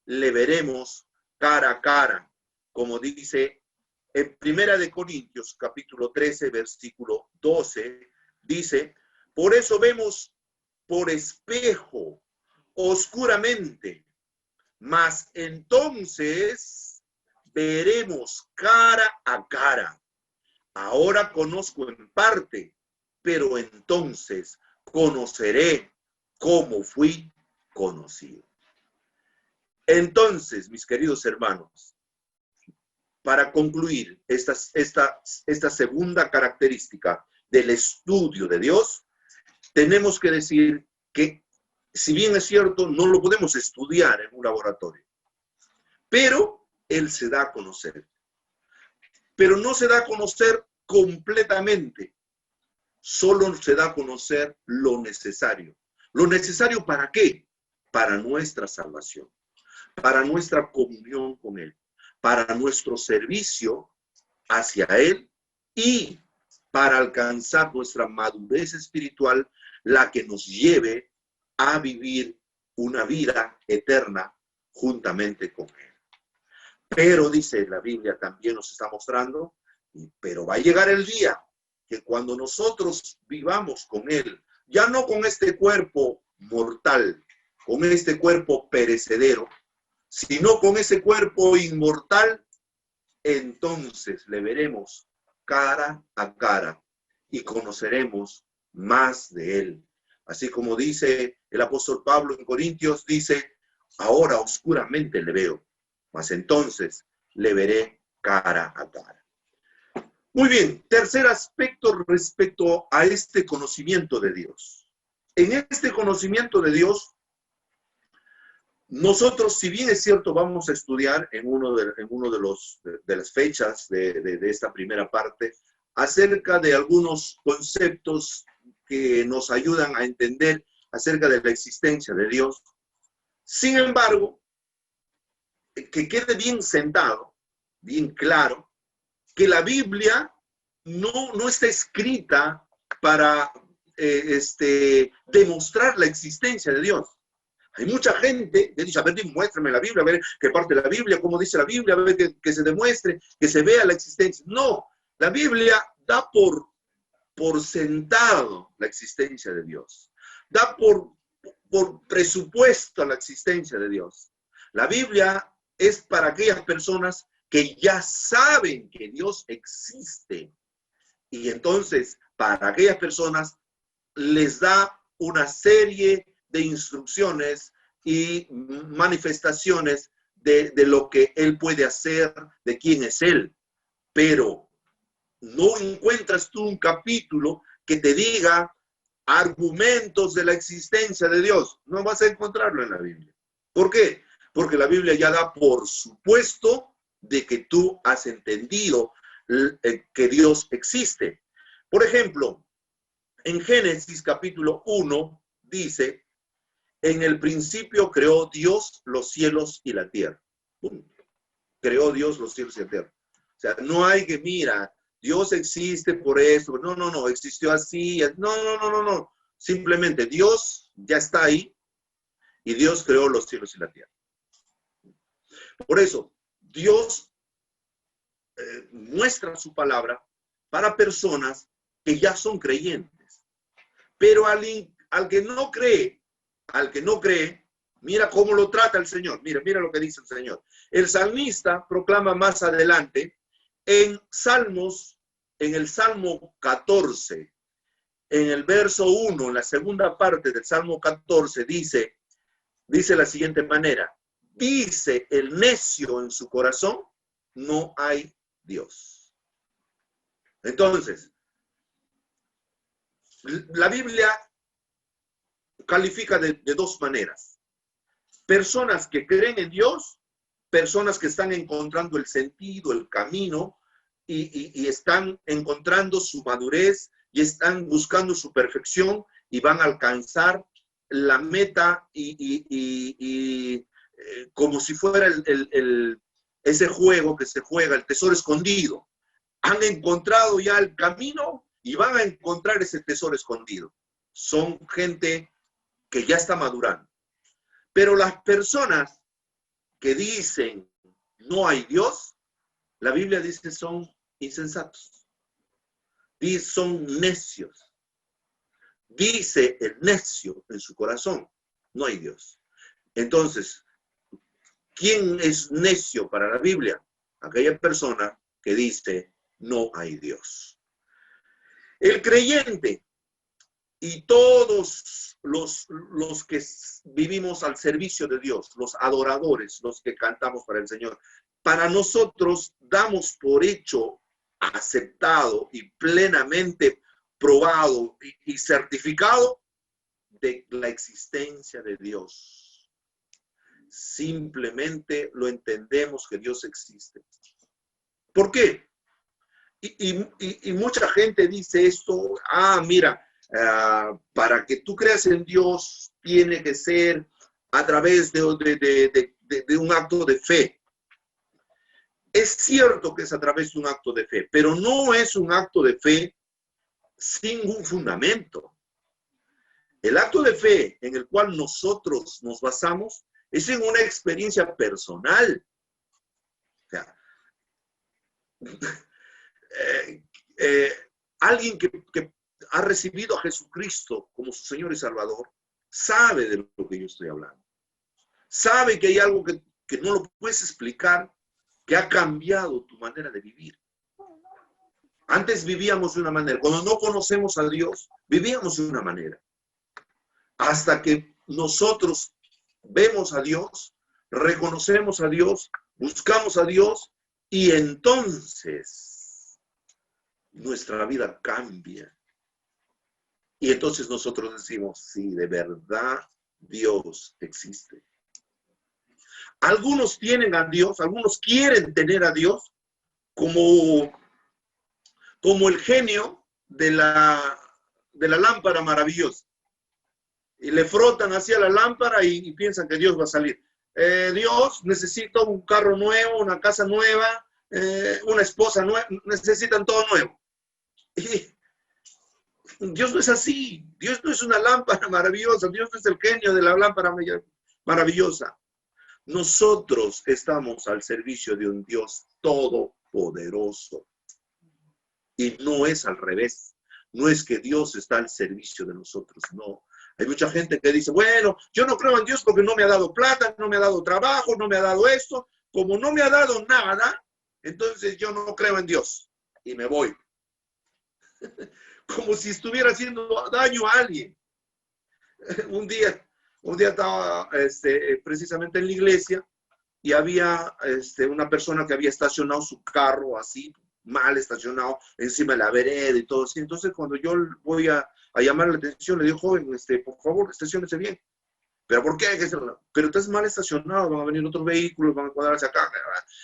le veremos cara a cara, como dice en 1 Corintios capítulo 13, versículo 12, dice, por eso vemos por espejo, oscuramente, mas entonces veremos cara a cara. Ahora conozco en parte, pero entonces conoceré como fui conocido. Entonces, mis queridos hermanos, para concluir esta segunda característica del estudio de Dios, tenemos que decir que, si bien es cierto, no lo podemos estudiar en un laboratorio, pero Él se da a conocer. Pero no se da a conocer completamente, solo se da a conocer lo necesario. ¿Lo necesario para qué? Para nuestra salvación, para nuestra comunión con Él, para nuestro servicio hacia Él y para alcanzar nuestra madurez espiritual, la que nos lleve a vivir una vida eterna juntamente con Él. Pero, dice la Biblia, también nos está mostrando, pero va a llegar el día que cuando nosotros vivamos con Él, ya no con este cuerpo mortal, con este cuerpo perecedero, sino con ese cuerpo inmortal, entonces le veremos cara a cara y conoceremos más de Él. Así como dice el apóstol Pablo en Corintios, dice, ahora oscuramente le veo, mas entonces le veré cara a cara. Muy bien, tercer aspecto respecto a este conocimiento de Dios. En este conocimiento de Dios, nosotros, si bien es cierto, vamos a estudiar en uno de las fechas de esta primera parte acerca de algunos conceptos que nos ayudan a entender acerca de la existencia de Dios. Sin embargo, que quede bien sentado, bien claro, que la Biblia no está escrita para demostrar la existencia de Dios. Hay mucha gente que dice, a ver, muéstrame la Biblia, a ver qué parte de la Biblia, cómo dice la Biblia, a ver que se demuestre, que se vea la existencia. No, la Biblia da por sentado la existencia de Dios. Da por presupuesto la existencia de Dios. La Biblia es para aquellas personas que ya saben que Dios existe. Y entonces, para aquellas personas, les da una serie de instrucciones y manifestaciones de lo que Él puede hacer, de quién es Él. Pero no encuentras tú un capítulo que te diga argumentos de la existencia de Dios. No vas a encontrarlo en la Biblia. ¿Por qué? Porque la Biblia ya da por supuesto de que tú has entendido que Dios existe. Por ejemplo, en Génesis capítulo 1 dice, en el principio creó Dios los cielos y la tierra. Creó Dios los cielos y la tierra. O sea, no hay que, mira, Dios existe por eso. No, existió así. No. Simplemente Dios ya está ahí y Dios creó los cielos y la tierra. Por eso, Dios muestra su palabra para personas que ya son creyentes. Pero al que no cree, mira cómo lo trata el Señor. Mira lo que dice el Señor. El salmista proclama más adelante en Salmos, en el Salmo 14, en el verso 1, en la segunda parte del Salmo 14, dice la siguiente manera, dice el necio en su corazón, no hay Dios. Entonces, la Biblia califica de dos maneras. Personas que creen en Dios, personas que están encontrando el sentido, el camino, y están encontrando su madurez, y están buscando su perfección, y van a alcanzar la meta, como si fuera ese juego que se juega, el tesoro escondido. Han encontrado ya el camino, y van a encontrar ese tesoro escondido. Son gente que ya está madurando. Pero las personas que dicen no hay Dios, la Biblia dice son insensatos. Dice son necios. Dice el necio en su corazón, no hay Dios. Entonces, ¿quién es necio para la Biblia? Aquella persona que dice no hay Dios. El creyente y todos los que vivimos al servicio de Dios, los adoradores, los que cantamos para el Señor, para nosotros damos por hecho, aceptado y plenamente probado y certificado de la existencia de Dios. Simplemente lo entendemos que Dios existe. ¿Por qué? Y mucha gente dice esto, mira, para que tú creas en Dios tiene que ser a través de un acto de fe. Es cierto que es a través de un acto de fe, pero no es un acto de fe sin un fundamento. El acto de fe en el cual nosotros nos basamos es en una experiencia personal. O sea, alguien que ha recibido a Jesucristo como su Señor y Salvador, sabe de lo que yo estoy hablando. Sabe que hay algo que no lo puedes explicar, que ha cambiado tu manera de vivir. Antes vivíamos de una manera. Cuando no conocemos a Dios, vivíamos de una manera. Hasta que nosotros vemos a Dios, reconocemos a Dios, buscamos a Dios, y entonces nuestra vida cambia. Y entonces nosotros decimos, sí, de verdad Dios existe. Algunos tienen a Dios, algunos quieren tener a Dios como el genio de la lámpara maravillosa. Y le frotan hacia la lámpara y piensan que Dios va a salir. Dios necesita un carro nuevo, una casa nueva, una esposa nueva, necesitan todo nuevo. Y Dios no es así. Dios no es una lámpara maravillosa. Dios no es el genio de la lámpara maravillosa. Nosotros estamos al servicio de un Dios todopoderoso. Y no es al revés. No es que Dios está al servicio de nosotros, no. Hay mucha gente que dice, bueno, yo no creo en Dios porque no me ha dado plata, no me ha dado trabajo, no me ha dado esto. Como no me ha dado nada, entonces yo no creo en Dios. Y me voy. Como si estuviera haciendo daño a alguien. Un día estaba precisamente en la iglesia y había una persona que había estacionado su carro así, mal estacionado, encima de la vereda y todo así. Entonces, cuando yo voy a llamar la atención, le digo, joven, por favor, estaciónese bien. ¿Pero por qué? Pero estás mal estacionado, van a venir otros vehículos, van a cuadrarse acá.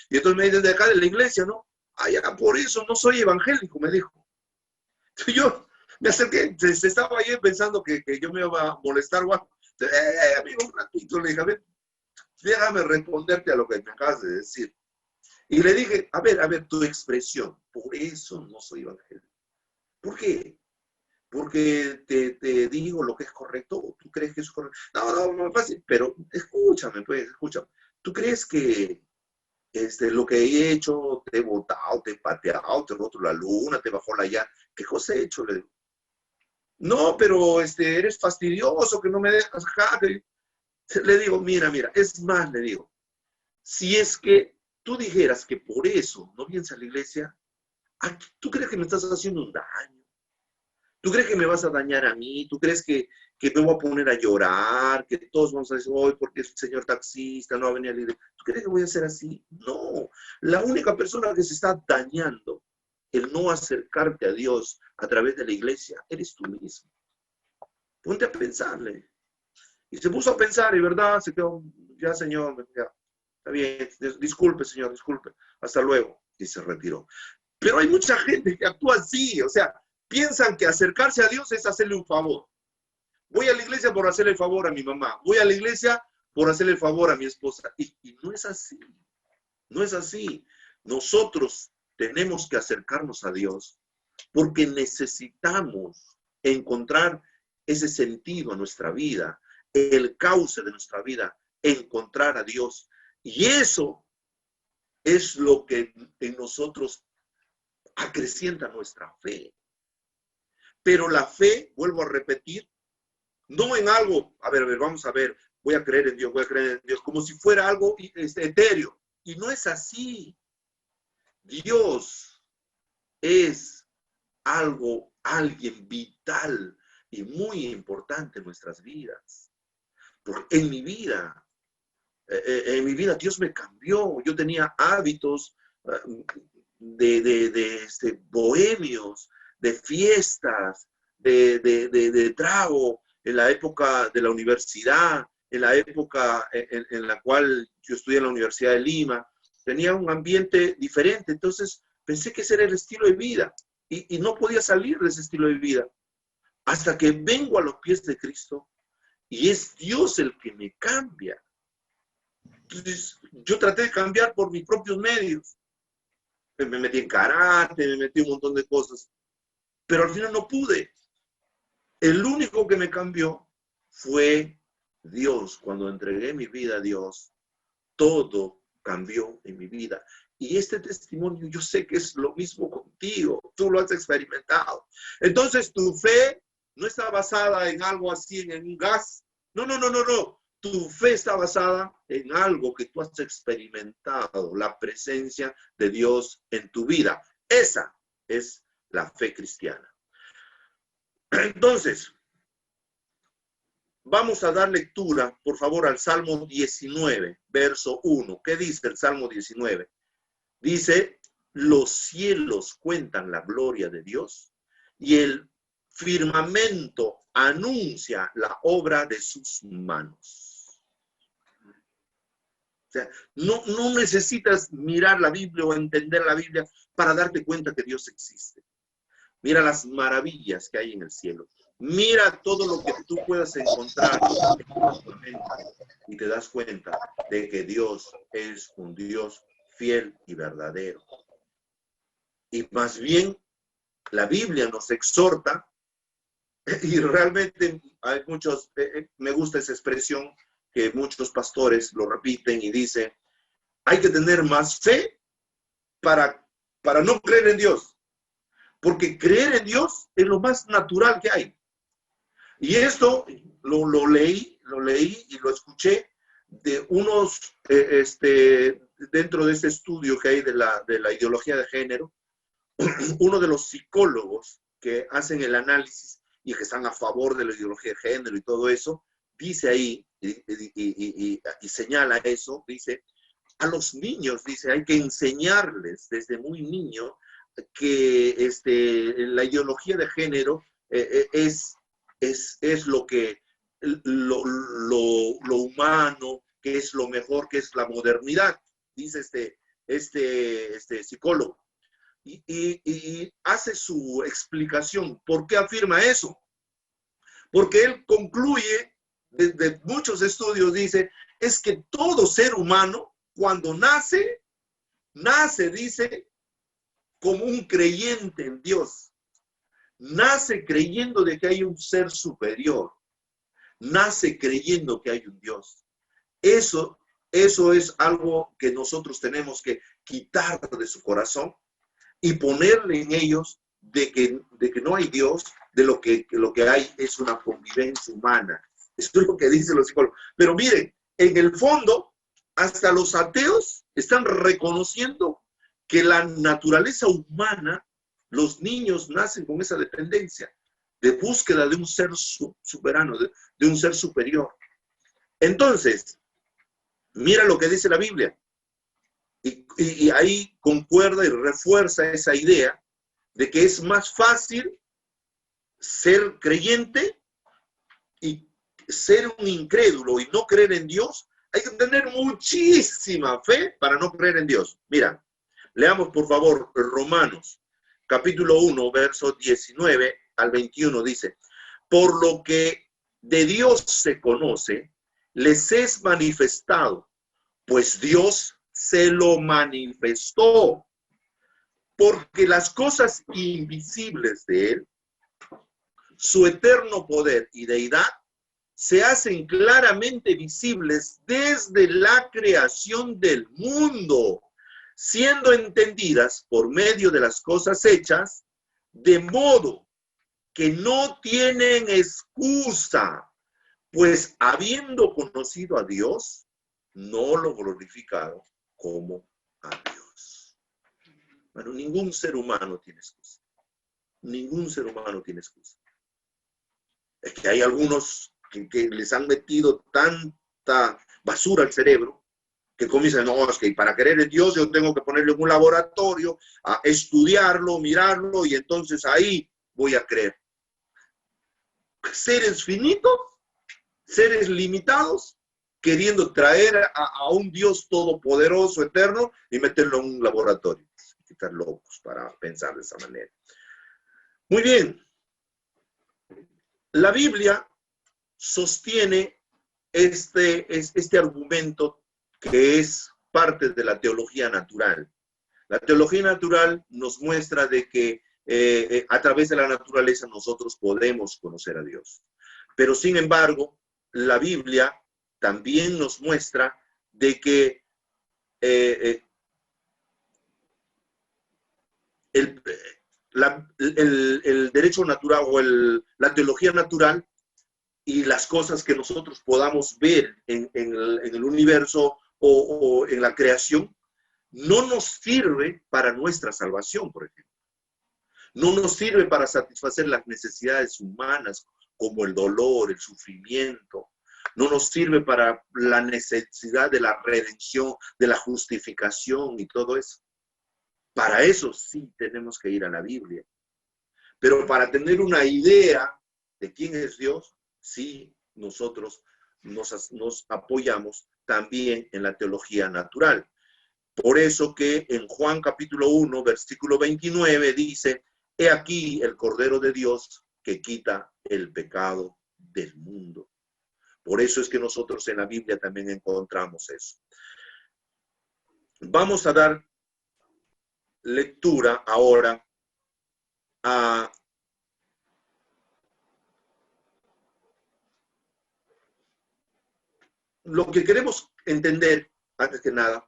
Y entonces me dicen de acá de la iglesia, ¿no? Ya, por eso no soy evangélico, me dijo. Yo me acerqué, se estaba ahí pensando que yo me iba a molestar, guapo. Amigo, un ratito, le dije, a ver, déjame responderte a lo que me acabas de decir. Y le dije, a ver, tu expresión, por eso no soy evangélico. ¿Por qué? Porque te digo lo que es correcto, o tú crees que es correcto. No es fácil, pero escúchame, pues, escúchame. ¿Tú crees que lo que he hecho, te he botado, te he pateado, te he roto la luna, te bajó la llanta? ¿Qué cosa he hecho? Le digo. No, pero eres fastidioso, que no me dejas acá. Le digo, mira, es más, le digo, si es que tú dijeras que por eso no vienes a la iglesia, ¿tú crees que me estás haciendo un daño? ¿Tú crees que me vas a dañar a mí? ¿Tú crees que me voy a poner a llorar? ¿Que todos vamos a decir, hoy porque el señor taxista no va a venir a la iglesia? ¿Tú crees que voy a ser así? No. La única persona que se está dañando el no acercarte a Dios a través de la iglesia eres tú mismo. Ponte a pensarle. Y se puso a pensar y, ¿verdad? Se quedó, ya, señor, ya. Está bien, disculpe, señor, disculpe. Hasta luego. Y se retiró. Pero hay mucha gente que actúa así, o sea, piensan que acercarse a Dios es hacerle un favor. Voy a la iglesia por hacerle el favor a mi mamá. Voy a la iglesia por hacerle el favor a mi esposa. Y no es así. No es así. Nosotros tenemos que acercarnos a Dios porque necesitamos encontrar ese sentido a nuestra vida, el cauce de nuestra vida, encontrar a Dios. Y eso es lo que en nosotros acrecienta nuestra fe. Pero la fe, vuelvo a repetir, no en algo, a ver, vamos a ver, voy a creer en Dios, como si fuera algo etéreo. Y no es así. Dios es alguien vital y muy importante en nuestras vidas. Porque en mi vida Dios me cambió. Yo tenía hábitos bohemios, de fiestas, de trago, en la época de la universidad, en la época en la cual yo estudié en la Universidad de Lima. Tenía un ambiente diferente, entonces pensé que ese era el estilo de vida y no podía salir de ese estilo de vida hasta que vengo a los pies de Cristo y es Dios el que me cambia. Entonces, yo traté de cambiar por mis propios medios. Me metí en karate, me metí un montón de cosas, pero al final no pude. El único que me cambió fue Dios. Cuando entregué mi vida a Dios, todo cambió en mi vida. Y este testimonio yo sé que es lo mismo contigo, tú lo has experimentado. Entonces tu fe no está basada en algo así, en un gas. No. Tu fe está basada en algo que tú has experimentado, la presencia de Dios en tu vida. Esa es la fe cristiana. Entonces, vamos a dar lectura, por favor, al Salmo 19, verso 1. ¿Qué dice el Salmo 19? Dice, los cielos cuentan la gloria de Dios y el firmamento anuncia la obra de sus manos. O sea, no necesitas mirar la Biblia o entender la Biblia para darte cuenta que Dios existe. Mira las maravillas que hay en el cielo. Mira todo lo que tú puedas encontrar y te das cuenta de que Dios es un Dios fiel y verdadero. Y más bien, la Biblia nos exhorta, y realmente hay muchos, me gusta esa expresión que muchos pastores lo repiten y dicen, hay que tener más fe para no creer en Dios. Porque creer en Dios es lo más natural que hay. Y esto lo leí y lo escuché de unos, dentro de este estudio que hay de la ideología de género, uno de los psicólogos que hacen el análisis y que están a favor de la ideología de género y todo eso, dice ahí y señala eso, dice, a los niños, dice, hay que enseñarles desde muy niño que la ideología de género es lo que lo humano, que es lo mejor, que es la modernidad, dice este psicólogo. Y hace su explicación. ¿Por qué afirma eso? Porque él concluye, desde muchos estudios, dice, es que todo ser humano, cuando nace, dice, como un creyente en Dios. Nace creyendo de que hay un ser superior. Nace creyendo que hay un Dios. Eso es algo que nosotros tenemos que quitar de su corazón y ponerle en ellos de que no hay Dios, de lo que hay es una convivencia humana. Esto es lo que dicen los psicólogos. Pero miren, en el fondo, hasta los ateos están reconociendo que la naturaleza humana, los niños nacen con esa dependencia de búsqueda de un ser soberano, de un ser superior. Entonces, mira lo que dice la Biblia. Y ahí concuerda y refuerza esa idea de que es más fácil ser creyente y ser un incrédulo y no creer en Dios. Hay que tener muchísima fe para no creer en Dios. Mira, leamos por favor Romanos, capítulo 1, verso 19 al 21, dice, por lo que de Dios se conoce, les es manifestado, pues Dios se lo manifestó, porque las cosas invisibles de él, su eterno poder y deidad, se hacen claramente visibles desde la creación del mundo, siendo entendidas por medio de las cosas hechas, de modo que no tienen excusa, pues habiendo conocido a Dios, no lo glorificaron como a Dios. Bueno, ningún ser humano tiene excusa. Ningún ser humano tiene excusa. Es que hay algunos que les han metido tanta basura al cerebro que comienzan, no, es que para creer en Dios yo tengo que ponerlo en un laboratorio, a estudiarlo, mirarlo, y entonces ahí voy a creer. Seres finitos, seres limitados, queriendo traer a un Dios todopoderoso, eterno, y meterlo en un laboratorio. Están locos para pensar de esa manera. Muy bien. La Biblia sostiene este argumento que es parte de la teología natural. La teología natural nos muestra de que a través de la naturaleza nosotros podemos conocer a Dios. Pero sin embargo, la Biblia también nos muestra de que el derecho natural o la teología natural y las cosas que nosotros podamos ver en el universo o en la creación, no nos sirve para nuestra salvación, por ejemplo. No nos sirve para satisfacer las necesidades humanas, como el dolor, el sufrimiento. No nos sirve para la necesidad de la redención, de la justificación y todo eso. Para eso sí tenemos que ir a la Biblia. Pero para tener una idea de quién es Dios, sí, nosotros nos apoyamos también en la teología natural. Por eso que en Juan capítulo 1, versículo 29 dice, he aquí el Cordero de Dios que quita el pecado del mundo. Por eso es que nosotros en la Biblia también encontramos eso. Vamos a dar lectura ahora a lo que queremos entender, antes que nada,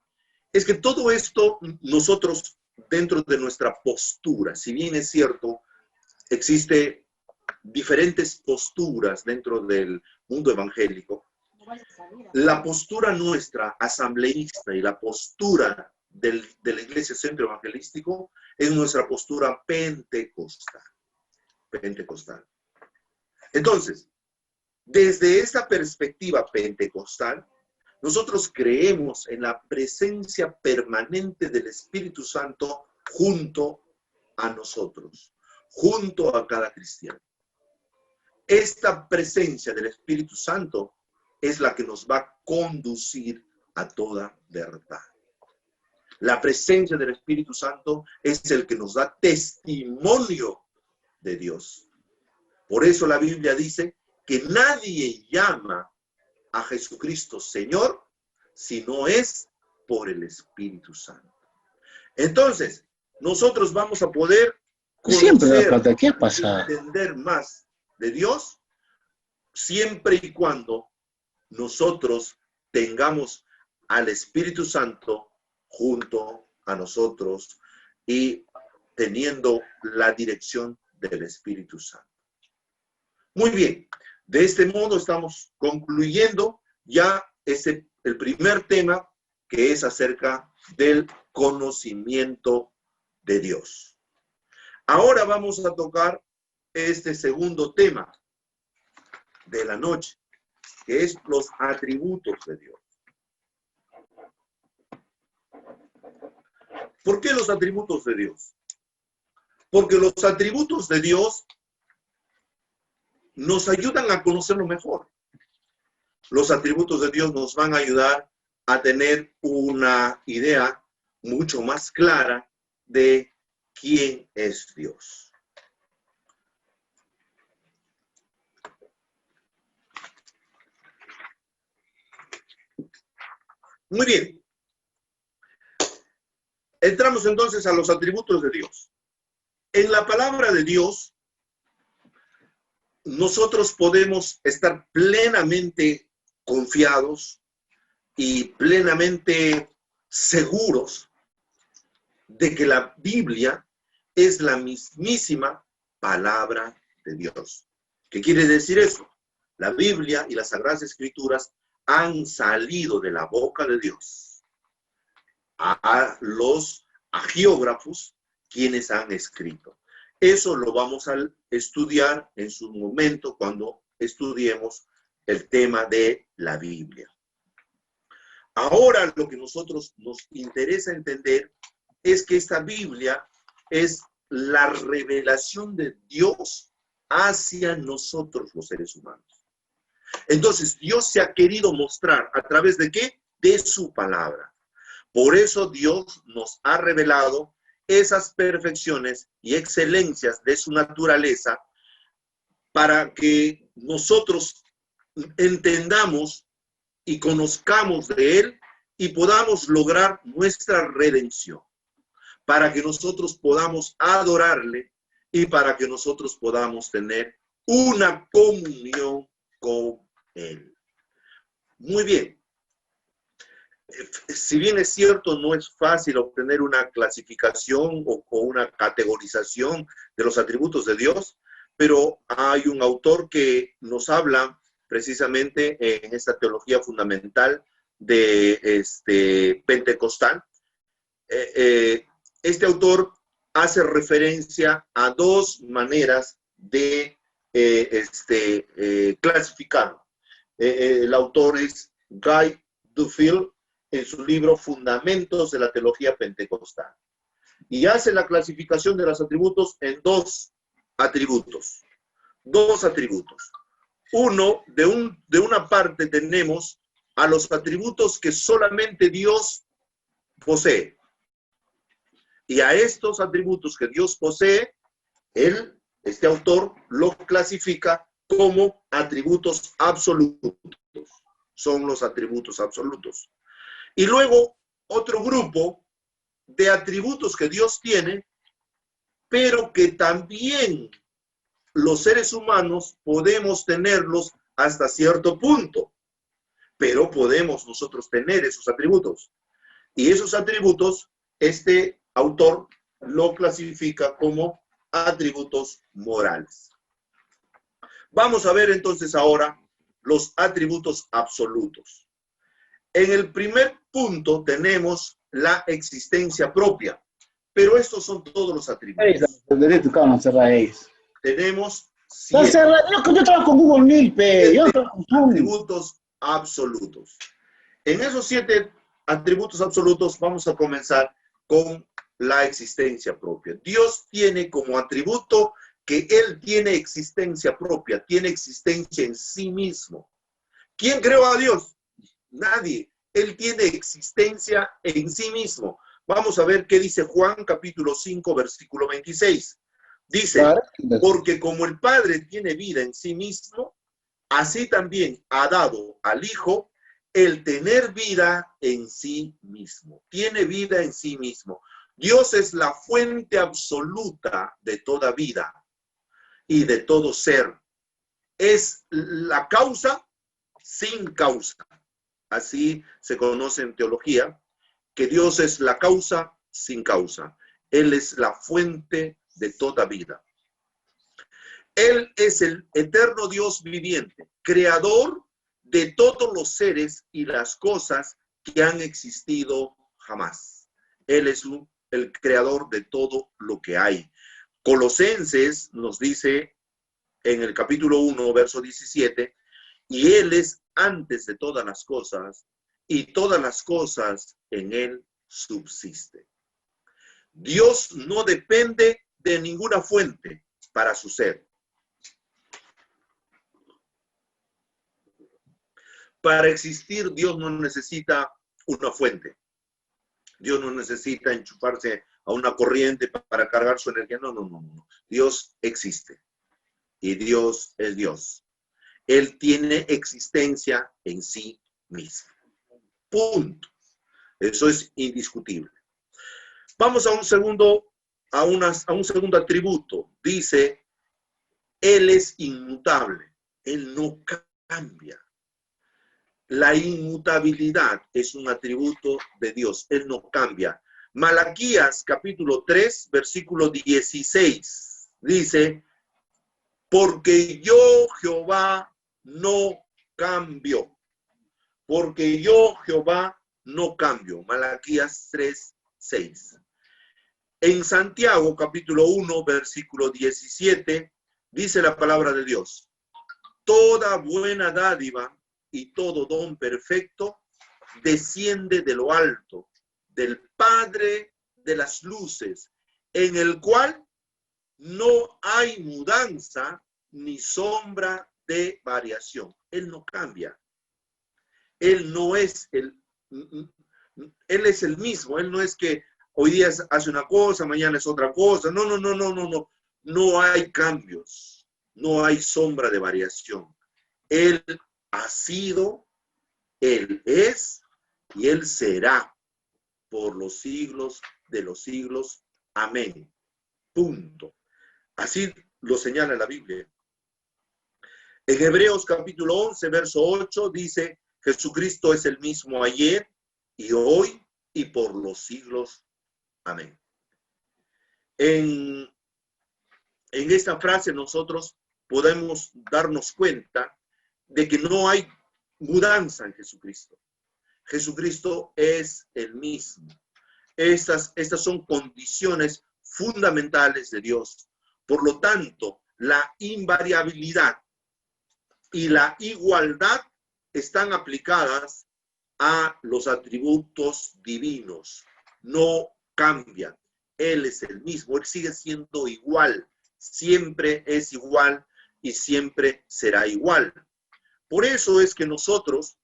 es que todo esto nosotros, dentro de nuestra postura, si bien es cierto, existe diferentes posturas dentro del mundo evangélico, la postura nuestra asambleísta y la postura de la Iglesia Centro Evangelístico es nuestra postura pentecostal. Entonces, desde esta perspectiva pentecostal, nosotros creemos en la presencia permanente del Espíritu Santo junto a nosotros, junto a cada cristiano. Esta presencia del Espíritu Santo es la que nos va a conducir a toda verdad. La presencia del Espíritu Santo es el que nos da testimonio de Dios. Por eso la Biblia dice que nadie llama a Jesucristo Señor si no es por el Espíritu Santo. Entonces, nosotros vamos a poder conocer, entender más de Dios siempre y cuando nosotros tengamos al Espíritu Santo junto a nosotros y teniendo la dirección del Espíritu Santo. Muy bien, de este modo estamos concluyendo ya el primer tema, que es acerca del conocimiento de Dios. Ahora vamos a tocar este segundo tema de la noche, que es los atributos de Dios. ¿Por qué los atributos de Dios? Porque los atributos de Dios nos ayudan a conocerlo mejor. Los atributos de Dios nos van a ayudar a tener una idea mucho más clara de quién es Dios. Muy bien. Entramos entonces a los atributos de Dios. En la palabra de Dios nosotros podemos estar plenamente confiados y plenamente seguros de que la Biblia es la mismísima palabra de Dios. ¿Qué quiere decir eso? La Biblia y las Sagradas Escrituras han salido de la boca de Dios a los agiógrafos quienes han escrito. Eso lo vamos a estudiar en su momento cuando estudiemos el tema de la Biblia. Ahora lo que nosotros nos interesa entender es que esta Biblia es la revelación de Dios hacia nosotros los seres humanos. Entonces, Dios se ha querido mostrar a través de ¿qué? De su palabra. Por eso Dios nos ha revelado esas perfecciones y excelencias de su naturaleza para que nosotros entendamos y conozcamos de Él y podamos lograr nuestra redención, para que nosotros podamos adorarle y para que nosotros podamos tener una comunión con Él. Muy bien. Si bien es cierto, no es fácil obtener una clasificación o una categorización de los atributos de Dios, pero hay un autor que nos habla precisamente en esta teología fundamental de pentecostal. Este autor hace referencia a dos maneras de clasificarlo. El autor es Guy Duffield en su libro Fundamentos de la Teología Pentecostal. Y hace la clasificación de los atributos en dos atributos. Dos atributos. Uno, de una parte tenemos a los atributos que solamente Dios posee. Y a estos atributos que Dios posee, este autor lo clasifica como atributos absolutos. Son los atributos absolutos. Y luego otro grupo de atributos que Dios tiene, pero que también los seres humanos podemos tenerlos hasta cierto punto, pero podemos nosotros tener esos atributos. Y esos atributos, este autor lo clasifica como atributos morales. Vamos a ver entonces ahora los atributos absolutos. En el primer punto tenemos la existencia propia, pero estos son todos los atributos. Tenemos 7 yo trabajo con Google Meet, yo trabajo con atributos absolutos. En esos 7 atributos absolutos vamos a comenzar con la existencia propia. Dios tiene como atributo que Él tiene existencia propia, tiene existencia en sí mismo. ¿Quién creó a Dios? Nadie. Él tiene existencia en sí mismo. Vamos a ver qué dice Juan capítulo 5, versículo 26. Dice, porque como el Padre tiene vida en sí mismo, así también ha dado al Hijo el tener vida en sí mismo. Tiene vida en sí mismo. Dios es la fuente absoluta de toda vida y de todo ser. Es la causa sin causa. Así se conoce en teología, que Dios es la causa sin causa. Él es la fuente de toda vida. Él es el eterno Dios viviente, creador de todos los seres y las cosas que han existido jamás. Él es el creador de todo lo que hay. Colosenses nos dice en el capítulo 1, verso 17, y Él es antes de todas las cosas, y todas las cosas en Él subsisten. Dios no depende de ninguna fuente para su ser. Para existir, Dios no necesita una fuente. Dios no necesita enchufarse a una corriente para cargar su energía. No, no, no, no. Dios existe. Y Dios es Dios. Él tiene existencia en sí mismo. Punto. Eso es indiscutible. Vamos a un segundo atributo. Dice Él es inmutable, Él no cambia. La inmutabilidad es un atributo de Dios, Él no cambia. Malaquías capítulo 3, versículo 16, dice, porque yo Jehová no cambio, porque yo Jehová no cambio. Malaquías 3, 6. En Santiago capítulo 1, versículo 17, dice la palabra de Dios, toda buena dádiva y todo don perfecto desciende de lo alto, del Padre de las luces, en el cual no hay mudanza ni sombra de variación. Él no cambia. Él no es Él es el mismo. Él no es que hoy día hace una cosa, mañana es otra cosa. No, no, no, no, no, no. No hay cambios. No hay sombra de variación. Él ha sido, Él es y Él será por los siglos de los siglos. Amén. Punto. Así lo señala la Biblia. En Hebreos capítulo 11, verso 8, dice, Jesucristo es el mismo ayer y hoy y por los siglos. Amén. En esta frase nosotros podemos darnos cuenta de que no hay mudanza en Jesucristo. Jesucristo es el mismo. Estas son condiciones fundamentales de Dios. Por lo tanto, la invariabilidad y la igualdad están aplicadas a los atributos divinos. No cambian. Él es el mismo. Él sigue siendo igual. Siempre es igual y siempre será igual. Por eso es que nosotros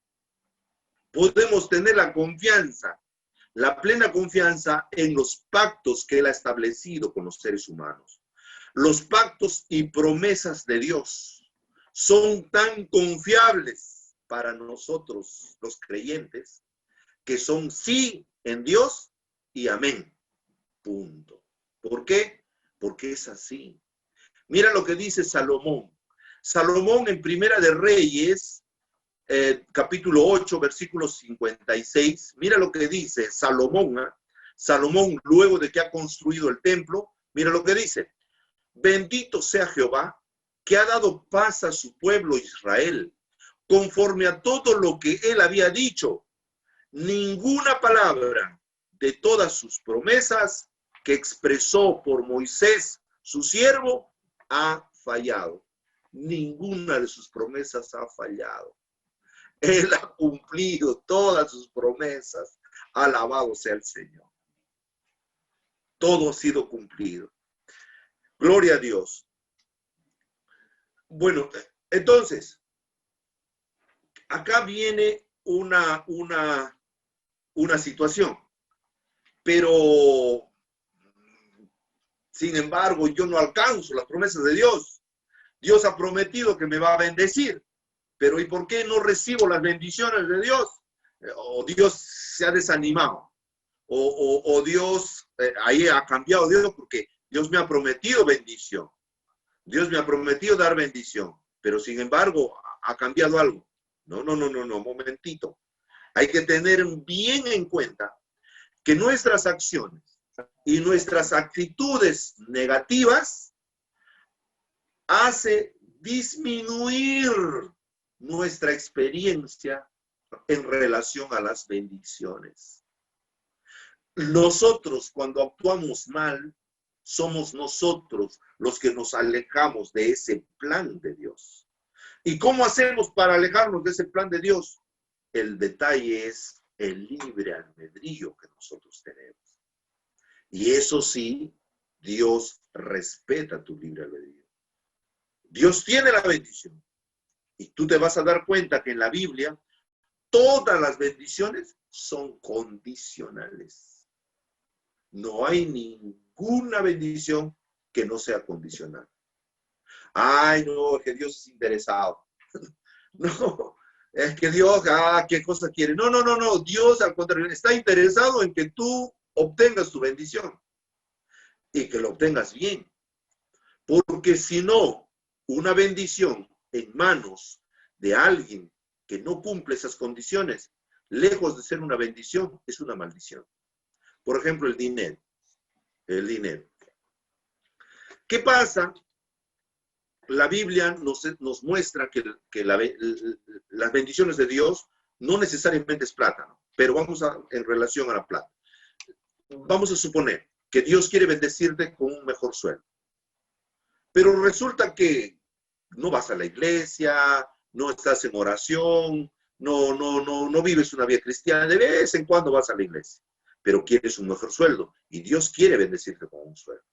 podemos tener la confianza, la plena confianza en los pactos que Él ha establecido con los seres humanos. Los pactos y promesas de Dios son tan confiables para nosotros, los creyentes, que son sí en Dios y amén. Punto. ¿Por qué? Porque es así. Mira lo que dice Salomón. Salomón en Primera de Reyes, capítulo 8, versículo 56. Mira lo que dice Salomón. Salomón, luego de que ha construido el templo, mira lo que dice. Bendito sea Jehová, que ha dado paz a su pueblo Israel, conforme a todo lo que él había dicho. Ninguna palabra de todas sus promesas que expresó por Moisés, su siervo, ha fallado. Ninguna de sus promesas ha fallado. Él ha cumplido todas sus promesas. Alabado sea el Señor. Todo ha sido cumplido. Gloria a Dios. Bueno, entonces, acá viene una situación. Pero, sin embargo, yo no alcanzo las promesas de Dios. Dios ha prometido que me va a bendecir. Pero ¿y por qué no recibo las bendiciones de Dios? O Dios se ha desanimado. O Dios, ahí ha cambiado Dios porque Dios me ha prometido bendición. Dios me ha prometido dar bendición. Pero sin embargo, ha cambiado algo. No, momentito. Hay que tener bien en cuenta que nuestras acciones y nuestras actitudes negativas hace disminuir nuestra experiencia en relación a las bendiciones. Nosotros, cuando actuamos mal, somos nosotros los que nos alejamos de ese plan de Dios. ¿Y cómo hacemos para alejarnos de ese plan de Dios? El detalle es el libre albedrío que nosotros tenemos. Y eso sí, Dios respeta tu libre albedrío. Dios tiene la bendición. Y tú te vas a dar cuenta que en la Biblia todas las bendiciones son condicionales. No hay ninguna bendición que no sea condicional. Ay, no, es que Dios es interesado. No, es que Dios, qué cosa quiere. No. Dios, al contrario, está interesado en que tú obtengas tu bendición y que lo obtengas bien. Porque si no, una bendición en manos de alguien que no cumple esas condiciones, lejos de ser una bendición, es una maldición. Por ejemplo, el dinero. El dinero. ¿Qué pasa? La Biblia nos muestra que las bendiciones de Dios no necesariamente es plata, ¿no? Pero en relación a la plata. Vamos a suponer que Dios quiere bendecirte con un mejor sueldo. Pero resulta que no vas a la iglesia, no estás en oración, no vives una vida cristiana, de vez en cuando vas a la iglesia, pero quieres un mejor sueldo y Dios quiere bendecirte con un sueldo.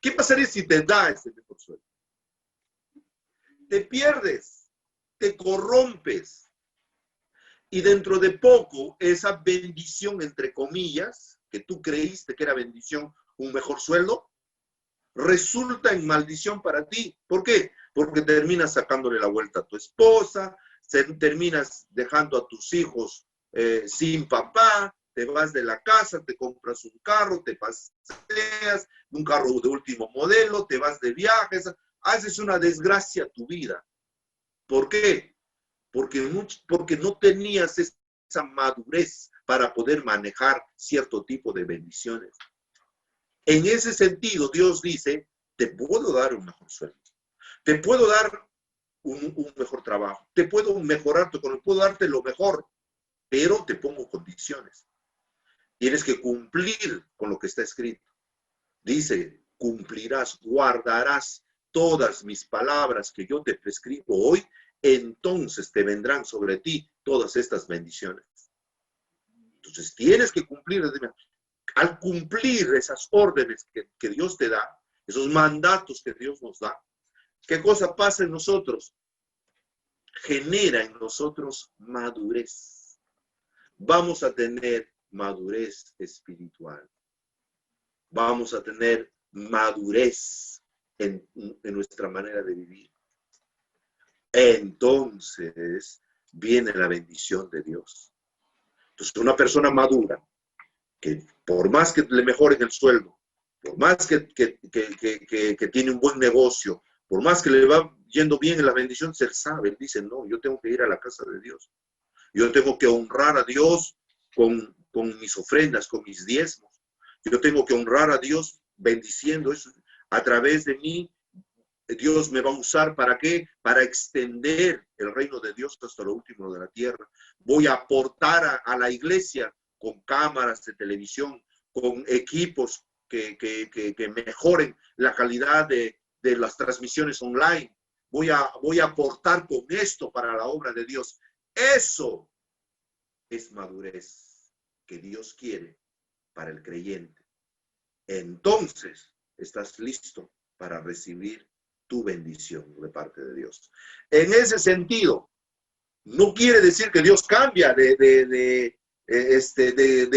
¿Qué pasaría si te da ese mejor sueldo? Te pierdes, te corrompes y dentro de poco esa bendición, entre comillas, que tú creíste que era bendición, un mejor sueldo, resulta en maldición para ti. ¿Por qué? Porque terminas sacándole la vuelta a tu esposa, terminas dejando a tus hijos sin papá, te vas de la casa, te compras un carro, te paseas, un carro de último modelo, te vas de viajes, haces una desgracia a tu vida. ¿Por qué? Porque no tenías esa madurez para poder manejar cierto tipo de bendiciones. En ese sentido, Dios dice, te puedo dar un mejor sueldo, te puedo dar un mejor trabajo, te puedo mejorar tu economía, puedo darte lo mejor, pero te pongo condiciones. Tienes que cumplir con lo que está escrito. Dice, cumplirás, guardarás todas mis palabras que yo te prescribo hoy, entonces te vendrán sobre ti todas estas bendiciones. Entonces tienes que cumplir. Al cumplir esas órdenes que Dios te da, esos mandatos que Dios nos da, ¿qué cosa pasa en nosotros? Genera en nosotros madurez. Vamos a tener madurez espiritual. Vamos a tener madurez en nuestra manera de vivir. Entonces viene la bendición de Dios. Entonces una persona madura, que por más que le mejoren el sueldo, por más que tiene un buen negocio, por más que le va yendo bien en la bendición, él sabe, él dice, no, yo tengo que ir a la casa de Dios. Yo tengo que honrar a Dios con mis ofrendas, con mis diezmos. Yo tengo que honrar a Dios bendiciendo eso. A través de mí, Dios me va a usar ¿para qué? Para extender el reino de Dios hasta lo último de la tierra. Voy a aportar a la iglesia con cámaras de televisión, con equipos que mejoren la calidad de las transmisiones online. Voy a aportar con esto para la obra de Dios. Eso es madurez que Dios quiere para el creyente. Entonces, estás listo para recibir tu bendición de parte de Dios. En ese sentido, no quiere decir que Dios cambia de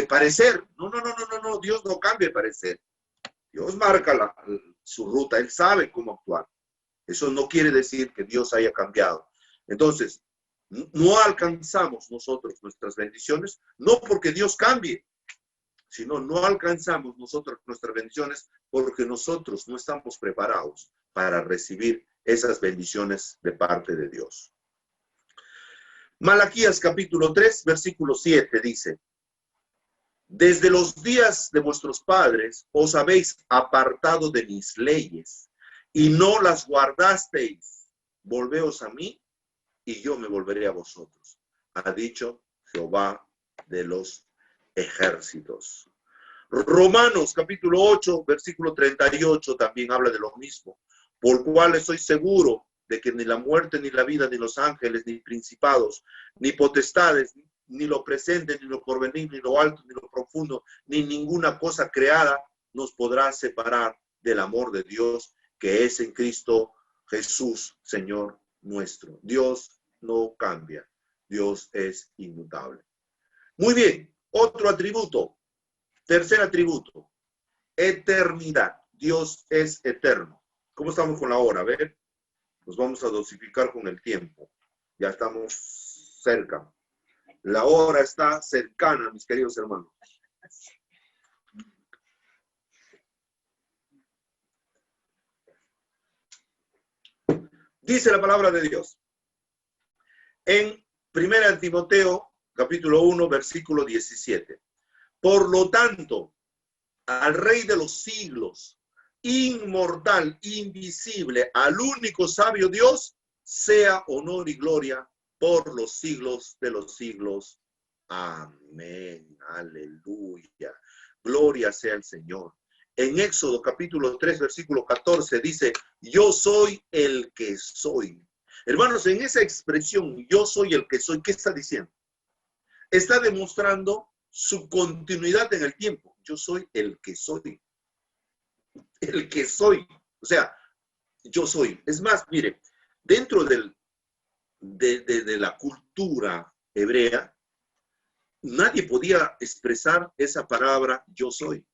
parecer. No, Dios no cambia de parecer. Dios marca su ruta, Él sabe cómo actuar. Eso no quiere decir que Dios haya cambiado. Entonces, no alcanzamos nosotros nuestras bendiciones, no porque Dios cambie, sino no alcanzamos nosotros nuestras bendiciones porque nosotros no estamos preparados para recibir esas bendiciones de parte de Dios. Malaquías capítulo 3, versículo 7 dice, desde los días de vuestros padres os habéis apartado de mis leyes y no las guardasteis. Volveos a mí y yo me volveré a vosotros, ha dicho Jehová de los ejércitos. Romanos capítulo 8, versículo 38 también habla de lo mismo. Por cual estoy seguro de que ni la muerte, ni la vida, ni los ángeles, ni principados, ni potestades, ni lo presente, ni lo porvenir, ni lo alto, ni lo profundo, ni ninguna cosa creada nos podrá separar del amor de Dios que es en Cristo Jesús, Señor nuestro. Dios no cambia. Dios es inmutable. Muy bien, otro atributo. Tercer atributo, eternidad. Dios es eterno. ¿Cómo estamos con la hora? A ver, nos vamos a dosificar con el tiempo. Ya estamos cerca. La hora está cercana, mis queridos hermanos. Dice la palabra de Dios. En 1 Timoteo, capítulo 1, versículo 17. Por lo tanto, al Rey de los siglos, inmortal, invisible, al único sabio Dios, sea honor y gloria por los siglos de los siglos. Amén. Aleluya. Gloria sea el Señor. En Éxodo capítulo 3, versículo 14 dice, yo soy el que soy. Hermanos, en esa expresión, yo soy el que soy, ¿qué está diciendo? Está demostrando su continuidad en el tiempo. Yo soy el que soy. El que soy. O sea, yo soy. Es más, mire, dentro de la cultura hebrea, nadie podía expresar esa palabra yo soy.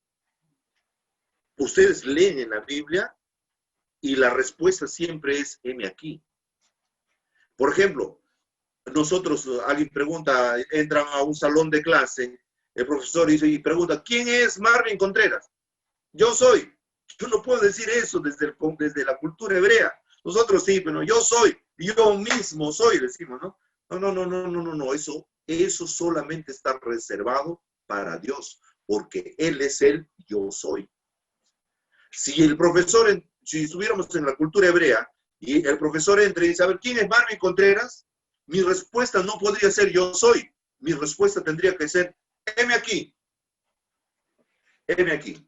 Ustedes leen en la Biblia y la respuesta siempre es heme aquí. Por ejemplo, nosotros, alguien pregunta, entra a un salón de clase, el profesor dice y pregunta, ¿quién es Marvin Contreras? Yo soy. Yo no puedo decir eso desde la cultura hebrea. Nosotros sí, pero yo soy, yo mismo soy, decimos, ¿no? No, eso solamente está reservado para Dios, porque Él es el yo soy. Si el profesor, si estuviéramos en la cultura hebrea, y el profesor entra y dice, a ver, ¿quién es Marvin Contreras? Mi respuesta no podría ser yo soy. Mi respuesta tendría que ser, heme aquí. Heme aquí.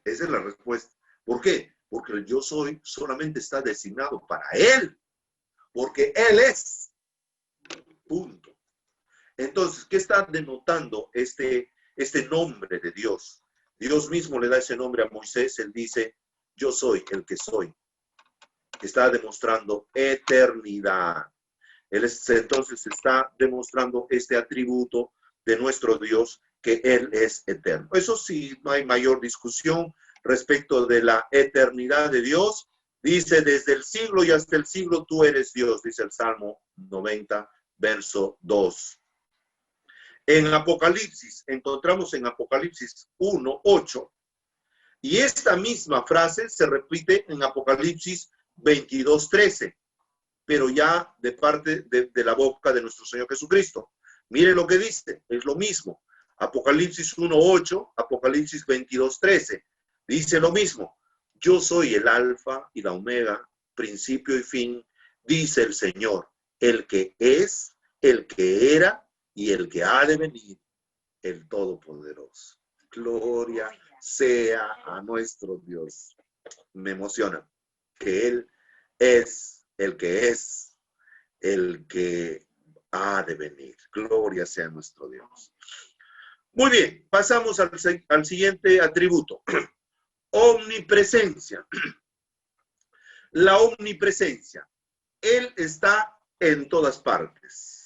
Esa es la respuesta. ¿Por qué? Porque el yo soy solamente está designado para Él. Porque Él es. Punto. Entonces, ¿qué está denotando este nombre de Dios? Dios mismo le da ese nombre a Moisés. Él dice, yo soy el que soy. Está demostrando eternidad. Entonces está demostrando este atributo de nuestro Dios, que Él es eterno. Eso sí, no hay mayor discusión respecto de la eternidad de Dios. Dice, desde el siglo y hasta el siglo tú eres Dios, dice el Salmo 90, verso 2. En Apocalipsis, encontramos en Apocalipsis 1, 8, y esta misma frase se repite en Apocalipsis 22, 13, pero ya de parte de la boca de nuestro Señor Jesucristo. Mire lo que dice, es lo mismo. Apocalipsis 1, 8, Apocalipsis 22, 13. Dice lo mismo. Yo soy el alfa y la omega, principio y fin, dice el Señor, el que es, el que era y el que ha de venir, el Todopoderoso. Gloria sea a nuestro Dios. Me emociona que Él es el que ha de venir. Gloria sea nuestro Dios. Muy bien, pasamos al siguiente atributo. Omnipresencia. La omnipresencia. Él está en todas partes.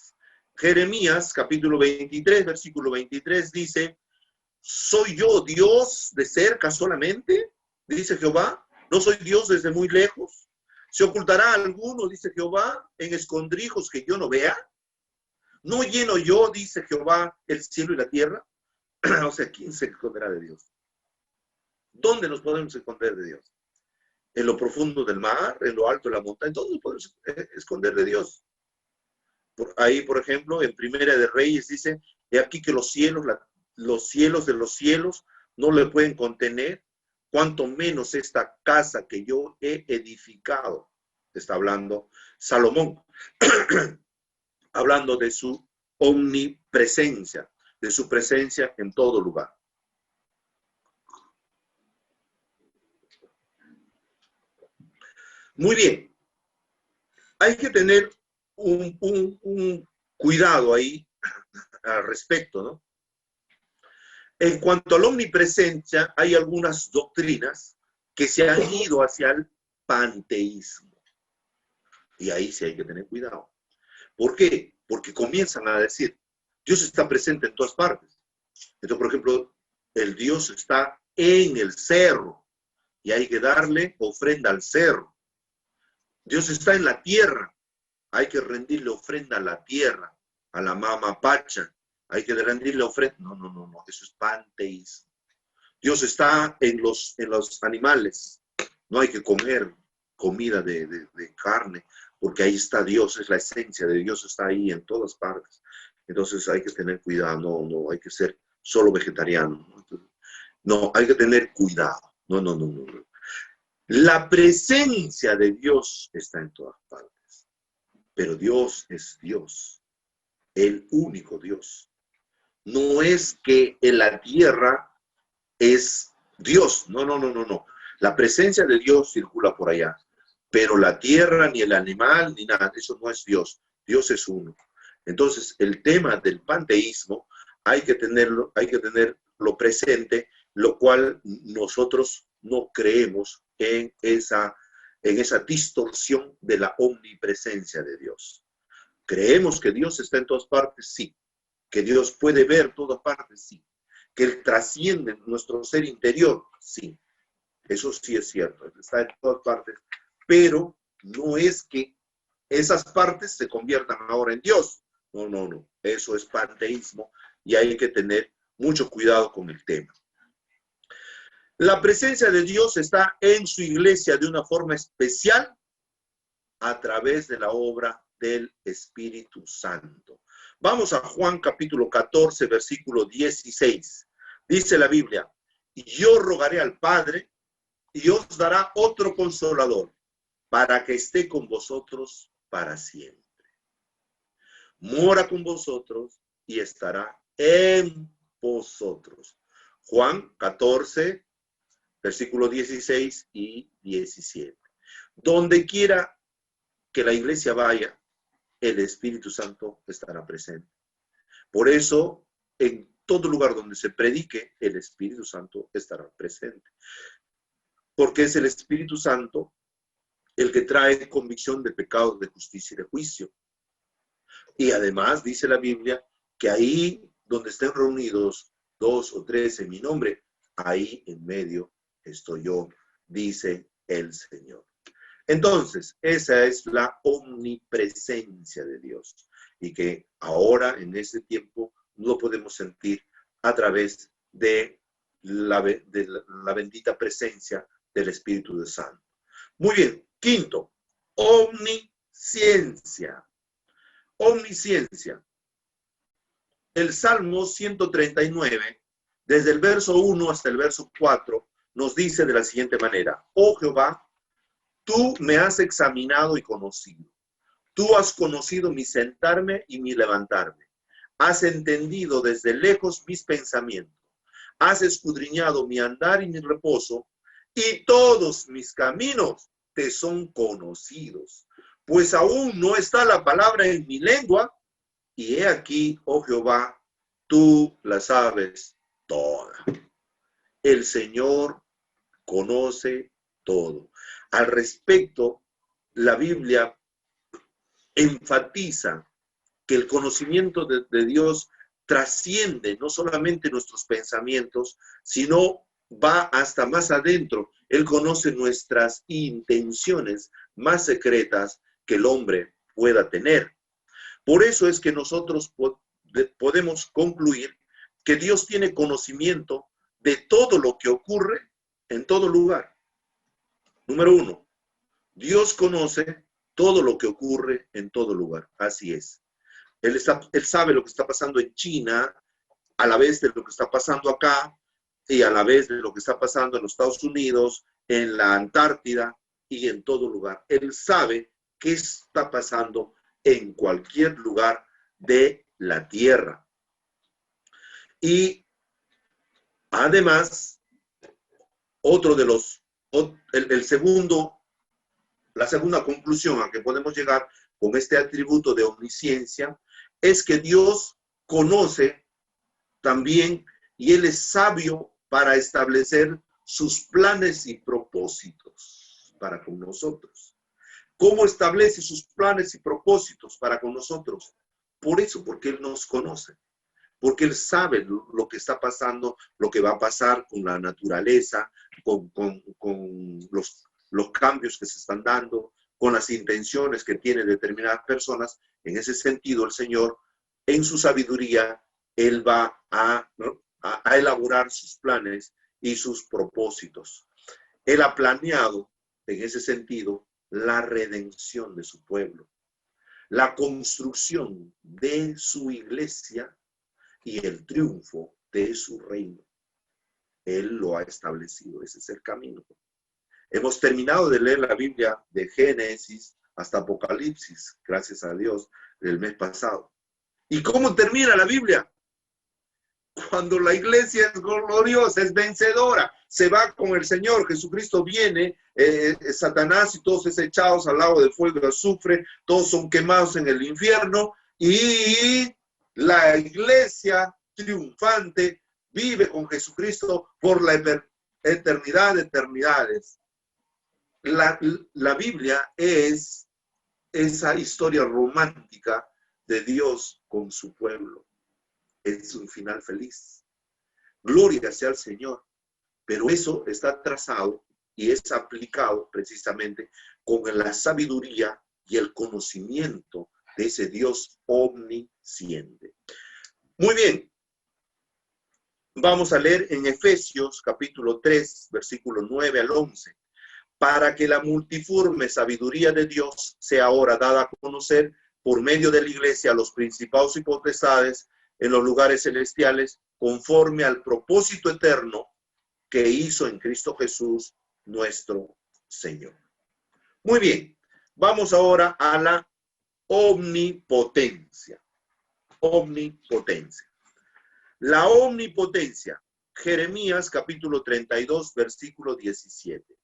Jeremías, capítulo 23, versículo 23, dice, ¿soy yo Dios de cerca solamente? Dice Jehová. ¿No soy Dios desde muy lejos? ¿Se ocultará alguno, dice Jehová, en escondrijos que yo no vea? ¿No lleno yo, dice Jehová, el cielo y la tierra? O sea, ¿quién se esconderá de Dios? ¿Dónde nos podemos esconder de Dios? ¿En lo profundo del mar? ¿En lo alto de la montaña? ¿Dónde nos podemos esconder de Dios? Ahí, por ejemplo, en Primera de Reyes dice, he aquí que los cielos de los cielos no le pueden contener, cuanto menos esta casa que yo he edificado. Está hablando Salomón, hablando de su omnipresencia, de su presencia en todo lugar. Muy bien. Hay que tener un cuidado ahí al respecto, ¿no? En cuanto a la omnipresencia, hay algunas doctrinas que se han ido hacia el panteísmo. Y ahí sí hay que tener cuidado. ¿Por qué? Porque comienzan a decir, Dios está presente en todas partes. Entonces, por ejemplo, el Dios está en el cerro y hay que darle ofrenda al cerro. Dios está en la tierra, hay que rendirle ofrenda a la tierra, a la mama pacha. Hay que rendirle ofrenda. No, eso es panteísmo. Dios está en los animales. No hay que comer comida de carne, porque ahí está Dios, es la esencia de Dios, está ahí en todas partes. Entonces hay que tener cuidado, no hay que ser solo vegetariano. No, hay que tener cuidado. No. La presencia de Dios está en todas partes, pero Dios es Dios, el único Dios. No es que en la tierra es Dios, no. La presencia de Dios circula por allá, pero la tierra, ni el animal, ni nada, eso no es Dios. Dios es uno. Entonces, el tema del panteísmo hay que tenerlo presente, lo cual nosotros no creemos en esa distorsión de la omnipresencia de Dios. ¿Creemos que Dios está en todas partes? Sí. ¿Que Dios puede ver todas partes? Sí. ¿Que Él trasciende nuestro ser interior? Sí. Eso sí es cierto, está en todas partes. Pero no es que esas partes se conviertan ahora en Dios. No. Eso es panteísmo y hay que tener mucho cuidado con el tema. La presencia de Dios está en su iglesia de una forma especial a través de la obra del Espíritu Santo. Vamos a Juan capítulo 14, versículo 16. Dice la Biblia, y yo rogaré al Padre y os dará otro consolador para que esté con vosotros para siempre. Mora con vosotros y estará en vosotros. Juan 14, versículo 16 y 17. Donde quiera que la iglesia vaya, el Espíritu Santo estará presente. Por eso, en todo lugar donde se predique, el Espíritu Santo estará presente. Porque es el Espíritu Santo el que trae convicción de pecado, de justicia y de juicio. Y además dice la Biblia que ahí donde estén reunidos 2 o 3 en mi nombre, ahí en medio estoy yo, dice el Señor. Entonces, esa es la omnipresencia de Dios y que ahora en este tiempo lo podemos sentir a través de la bendita presencia del Espíritu Santo. Muy bien, quinto, omnisciencia. Omnisciencia. El Salmo 139, desde el verso 1 hasta el verso 4, nos dice de la siguiente manera: Oh Jehová, tú me has examinado y conocido. Tú has conocido mi sentarme y mi levantarme. Has entendido desde lejos mis pensamientos. Has escudriñado mi andar y mi reposo, y todos mis caminos te son conocidos. Pues aún no está la palabra en mi lengua, y he aquí, oh Jehová, tú la sabes toda. El Señor conoce todo. Al respecto, la Biblia enfatiza que el conocimiento de Dios trasciende no solamente nuestros pensamientos, sino va hasta más adentro. Él conoce nuestras intenciones más secretas que el hombre pueda tener. Por eso es que nosotros podemos concluir que Dios tiene conocimiento de todo lo que ocurre en todo lugar. Número 1, Dios conoce todo lo que ocurre en todo lugar. Así es. Él sabe lo que está pasando en China, a la vez de lo que está pasando acá, y a la vez de lo que está pasando en los Estados Unidos, en la Antártida y en todo lugar. Él sabe qué está pasando en cualquier lugar de la tierra. Y además, la segunda conclusión a que podemos llegar con este atributo de omnisciencia es que Dios conoce también y Él es sabio para establecer sus planes y propósitos para con nosotros. ¿Cómo establece sus planes y propósitos para con nosotros? Por eso, porque Él nos conoce, porque Él sabe lo que está pasando, lo que va a pasar con la naturaleza, con los cambios que se están dando, con las intenciones que tienen determinadas personas. En ese sentido, el Señor, en su sabiduría, Él va a elaborar sus planes y sus propósitos. Él ha planeado, en ese sentido, la redención de su pueblo, la construcción de su iglesia y el triunfo de su reino. Él lo ha establecido, ese es el camino. Hemos terminado de leer la Biblia de Génesis hasta Apocalipsis, gracias a Dios, el mes pasado. ¿Y cómo termina la Biblia? Cuando la iglesia es gloriosa, es vencedora, se va con el Señor, Jesucristo viene, Satanás y todos es echados al lago del fuego y azufre, todos son quemados en el infierno, y la iglesia triunfante vive con Jesucristo por la eternidad de eternidades. La Biblia es esa historia romántica de Dios con su pueblo. Es un final feliz. Gloria sea al Señor. Pero eso está trazado y es aplicado precisamente con la sabiduría y el conocimiento de ese Dios omnisciente. Muy bien. Vamos a leer en Efesios capítulo 3, versículo 9 al 11. Para que la multiforme sabiduría de Dios sea ahora dada a conocer por medio de la iglesia a los principados y potestades en los lugares celestiales, conforme al propósito eterno que hizo en Cristo Jesús, nuestro Señor. Muy bien, vamos ahora a la omnipotencia. Omnipotencia. La omnipotencia. Jeremías capítulo 32, versículo 17.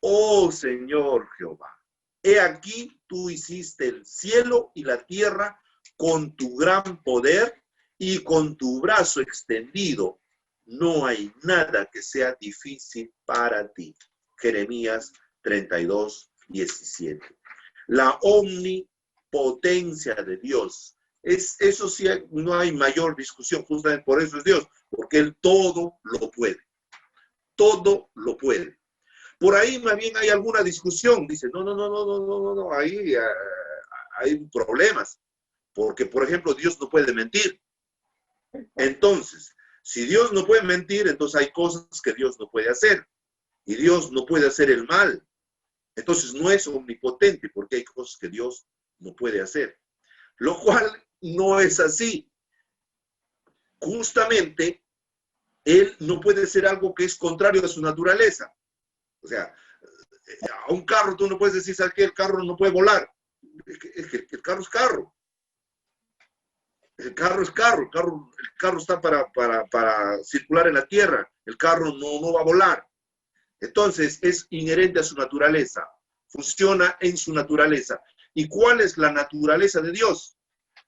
Oh Señor Jehová, he aquí tú hiciste el cielo y la tierra con tu gran poder y con tu brazo extendido. No hay nada que sea difícil para ti. Jeremías 32, 17. La omnipotencia de Dios. Eso sí, no hay mayor discusión, justamente por eso es Dios, porque Él todo lo puede. Todo lo puede. Por ahí más bien hay alguna discusión. Dice, no, ahí hay problemas. Porque, por ejemplo, Dios no puede mentir. Entonces, si Dios no puede mentir, entonces hay cosas que Dios no puede hacer. Y Dios no puede hacer el mal. Entonces no es omnipotente porque hay cosas que Dios no puede hacer. Lo cual no es así. Justamente, Él no puede hacer algo que es contrario a su naturaleza. O sea, a un carro tú no puedes decir, ¿sabes qué? El carro no puede volar. El carro es carro. El carro es carro. El carro está para circular en la tierra. El carro no va a volar. Entonces, es inherente a su naturaleza. Funciona en su naturaleza. ¿Y cuál es la naturaleza de Dios?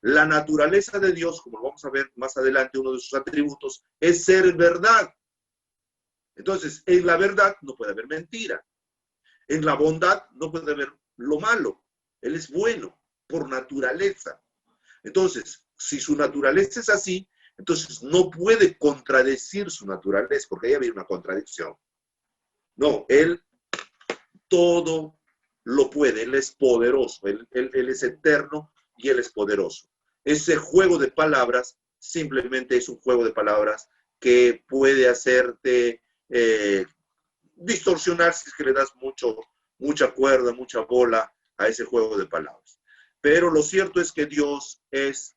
La naturaleza de Dios, como lo vamos a ver más adelante, uno de sus atributos, es ser verdad. Entonces, en la verdad no puede haber mentira. En la bondad no puede haber lo malo. Él es bueno por naturaleza. Entonces, si su naturaleza es así, entonces no puede contradecir su naturaleza, porque ahí había una contradicción. No, Él todo lo puede. Él es poderoso. Él es eterno y Él es poderoso. Ese juego de palabras simplemente es un juego de palabras que puede hacerte distorsionar si es que le das mucha cuerda, mucha bola a ese juego de palabras. Pero lo cierto es que Dios es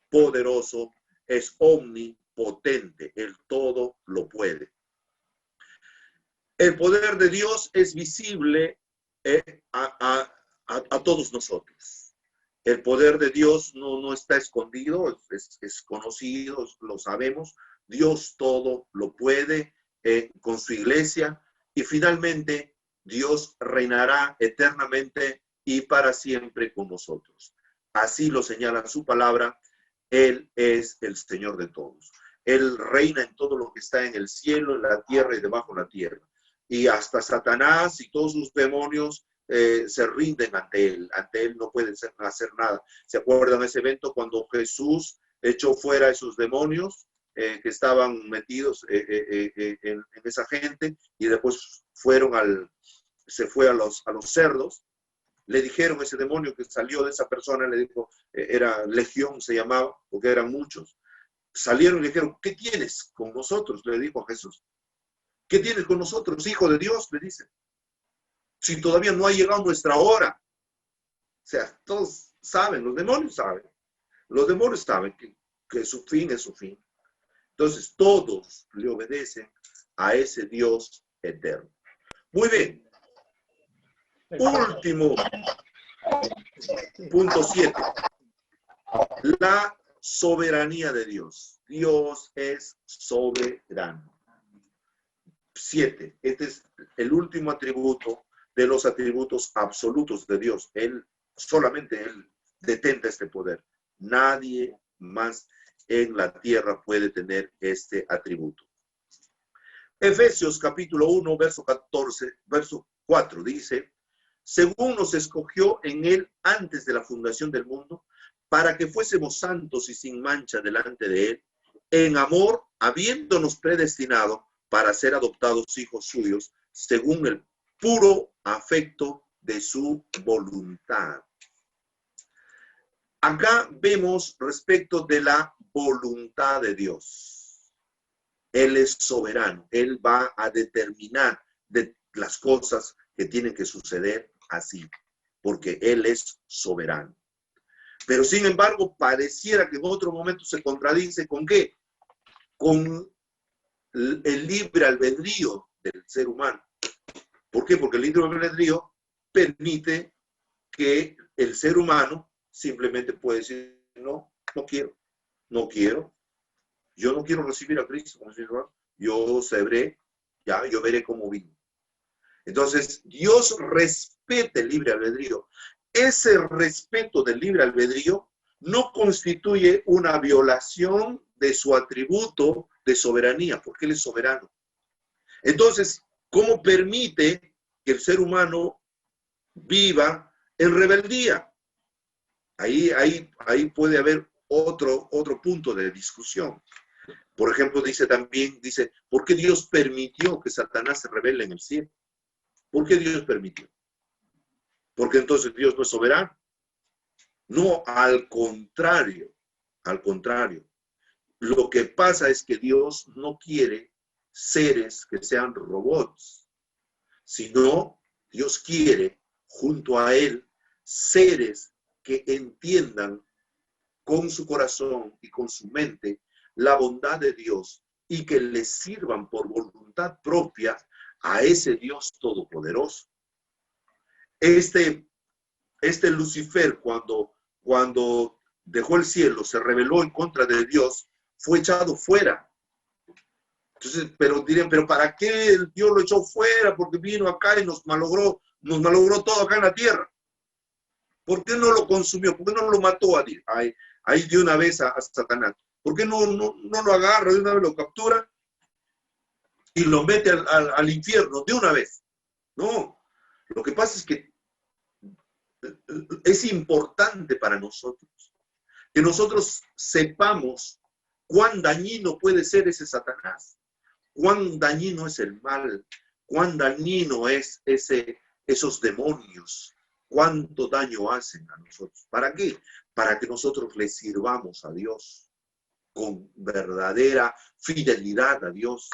poderoso, es omnipotente, Él todo lo puede. El poder de Dios es visible a todos nosotros. El poder de Dios no está escondido, es conocido, lo sabemos. Dios todo lo puede con su iglesia y finalmente Dios reinará eternamente y para siempre con nosotros. Así lo señala su palabra. Él es el Señor de todos. Él reina en todo lo que está en el cielo, en la tierra y debajo de la tierra. Y hasta Satanás y todos sus demonios se rinden ante él. Ante él no pueden hacer nada. ¿Se acuerdan de ese evento cuando Jesús echó fuera a esos demonios que estaban metidos en esa gente y después se fue a los cerdos? Le dijeron a ese demonio que salió de esa persona, le dijo, era legión, se llamaba, porque eran muchos. Salieron y le dijeron, ¿qué tienes con nosotros? Le dijo a Jesús. ¿Qué tienes con nosotros, hijo de Dios? Le dice. si todavía no ha llegado nuestra hora? O sea, todos saben, los demonios saben. Los demonios saben que su fin es su fin. Entonces, todos le obedecen a ese Dios eterno. Muy bien. Último, punto 7. La soberanía de Dios. Dios es soberano. 7. Este es el último atributo de los atributos absolutos de Dios. Solamente Él detenta este poder. Nadie más en la tierra puede tener este atributo. Efesios capítulo 1, verso 14, verso 4 dice: según nos escogió en Él antes de la fundación del mundo, para que fuésemos santos y sin mancha delante de Él, en amor, habiéndonos predestinado para ser adoptados hijos suyos, según el puro afecto de su voluntad. Acá vemos respecto de la voluntad de Dios. Él es soberano. Él va a determinar de las cosas que tienen que suceder así, porque Él es soberano. Pero sin embargo, pareciera que en otro momento se contradice ¿con qué? Con el libre albedrío del ser humano. ¿Por qué? Porque el libre albedrío permite que el ser humano simplemente puede decir: no, no quiero, yo no quiero recibir a Cristo como Señor, yo sabré, ya, yo veré cómo vino. Entonces, Dios respeta el libre albedrío. Ese respeto del libre albedrío no constituye una violación de su atributo de soberanía, porque Él es soberano. Entonces, ¿cómo permite que el ser humano viva en rebeldía? Ahí puede haber otro punto de discusión. Por ejemplo, dice, ¿por qué Dios permitió que Satanás se rebele en el cielo? ¿Por qué Dios permitió? Porque entonces Dios no es soberano. No, al contrario. Lo que pasa es que Dios no quiere seres que sean robots, sino Dios quiere, junto a Él, seres que entiendan con su corazón y con su mente la bondad de Dios y que le sirvan por voluntad propia a ese Dios todopoderoso. Este Lucifer, cuando dejó el cielo, se rebeló en contra de Dios, fue echado fuera. Entonces, pero dirían, ¿pero para qué Dios lo echó fuera? Porque vino acá y nos malogró todo acá en la tierra. ¿Por qué no lo consumió? ¿Por qué no lo mató ahí de una vez a Satanás? ¿Por qué no lo agarra, de una vez lo captura y lo mete al infierno de una vez? No, lo que pasa es que es importante para nosotros que nosotros sepamos cuán dañino puede ser ese Satanás, cuán dañino es el mal, cuán dañino es esos demonios, cuánto daño hacen a nosotros. ¿Para qué? Para que nosotros le sirvamos a Dios con verdadera fidelidad a Dios.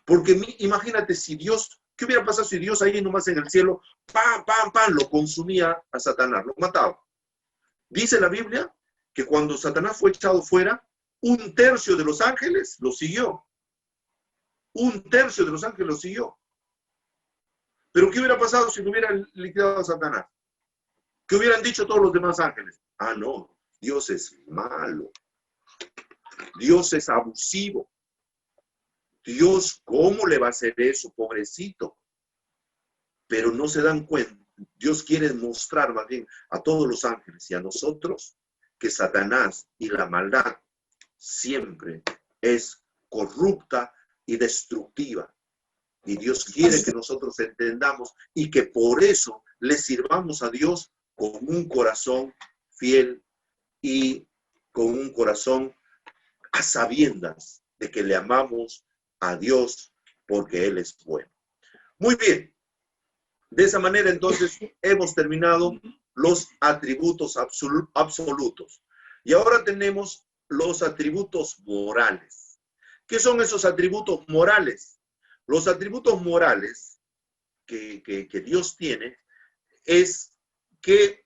Porque imagínate si Dios, ¿qué hubiera pasado si Dios ahí nomás en el cielo, lo consumía a Satanás, lo mataba? Dice la Biblia que cuando Satanás fue echado fuera, 1/3 de los ángeles lo siguió. 1/3 de los ángeles lo siguió. Pero ¿qué hubiera pasado si no hubieran liquidado a Satanás? ¿Qué hubieran dicho todos los demás ángeles? Ah, no, Dios es malo. Dios es abusivo. Dios, ¿cómo le va a hacer eso, pobrecito? Pero no se dan cuenta. Dios quiere mostrar más bien a todos los ángeles y a nosotros que Satanás y la maldad siempre es corrupta y destructiva. Y Dios quiere que nosotros entendamos y que por eso le sirvamos a Dios con un corazón fiel y con un corazón a sabiendas de que le amamos a Dios porque Él es bueno. Muy bien. De esa manera, entonces, hemos terminado los atributos absolutos. Y ahora tenemos los atributos morales. ¿Qué son esos atributos morales? Los atributos morales que Dios tiene es que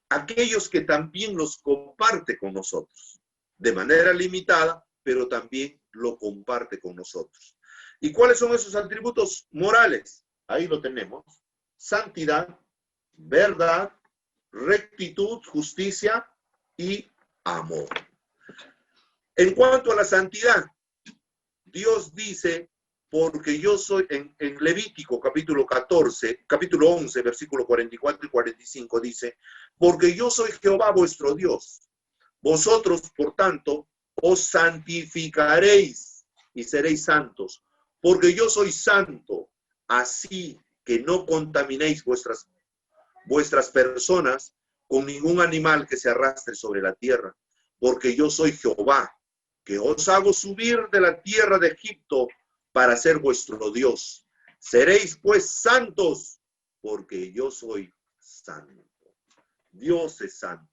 aquellos que también los comparte con nosotros, de manera limitada, pero también lo comparte con nosotros. ¿Y cuáles son esos atributos morales? Ahí lo tenemos: santidad, verdad, rectitud, justicia y amor. En cuanto a la santidad, Dios dice, porque yo soy, en Levítico capítulo 11, versículo 44 y 45 dice, porque yo soy Jehová vuestro Dios. Vosotros, por tanto, os santificaréis y seréis santos, porque yo soy santo, así que no contaminéis vuestras personas con ningún animal que se arrastre sobre la tierra, porque yo soy Jehová, que os hago subir de la tierra de Egipto para ser vuestro Dios. Seréis pues santos, porque yo soy santo. Dios es santo,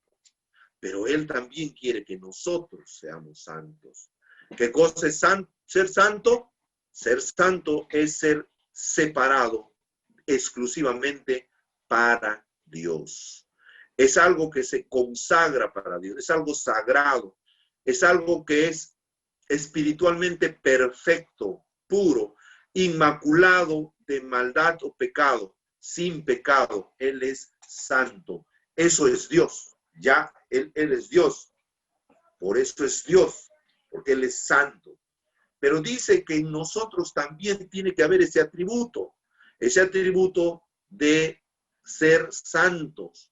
pero Él también quiere que nosotros seamos santos. ¿Qué cosa es ser santo? Ser santo es ser separado exclusivamente para Dios. Es algo que se consagra para Dios, es algo sagrado, es algo que es espiritualmente perfecto, puro, inmaculado de maldad o pecado, sin pecado. Él es santo. Eso es Dios. Ya, Él es Dios. Por eso es Dios, porque Él es santo. Pero dice que en nosotros también tiene que haber ese atributo de ser santos.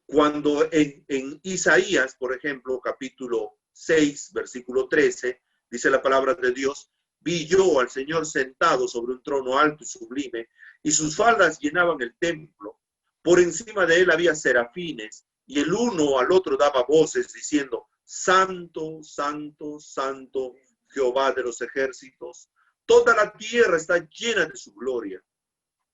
Cuando en Isaías, por ejemplo, capítulo 6, versículo 13, dice la palabra de Dios, vi yo al Señor sentado sobre un trono alto y sublime, y sus faldas llenaban el templo. Por encima de él había serafines, y el uno al otro daba voces diciendo, Santo, Santo, Santo, Jehová de los ejércitos. Toda la tierra está llena de su gloria.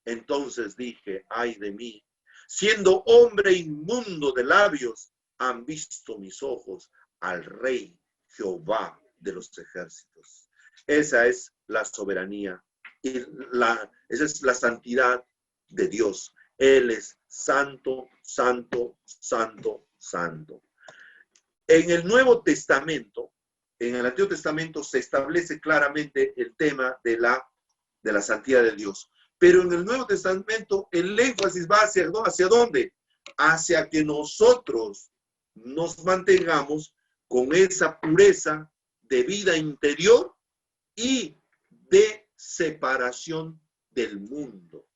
Entonces dije, ay de mí, siendo hombre inmundo de labios, han visto mis ojos al Rey Jehová de los ejércitos. Esa es la soberanía y esa es la santidad de Dios. Él es santo, santo, santo, santo. En el Nuevo Testamento, en el Antiguo Testamento se establece claramente el tema de la santidad de Dios. Pero en el Nuevo Testamento el énfasis va hacia ¿dónde? Hacia que nosotros nos mantengamos con esa pureza de vida interior y de separación del mundo.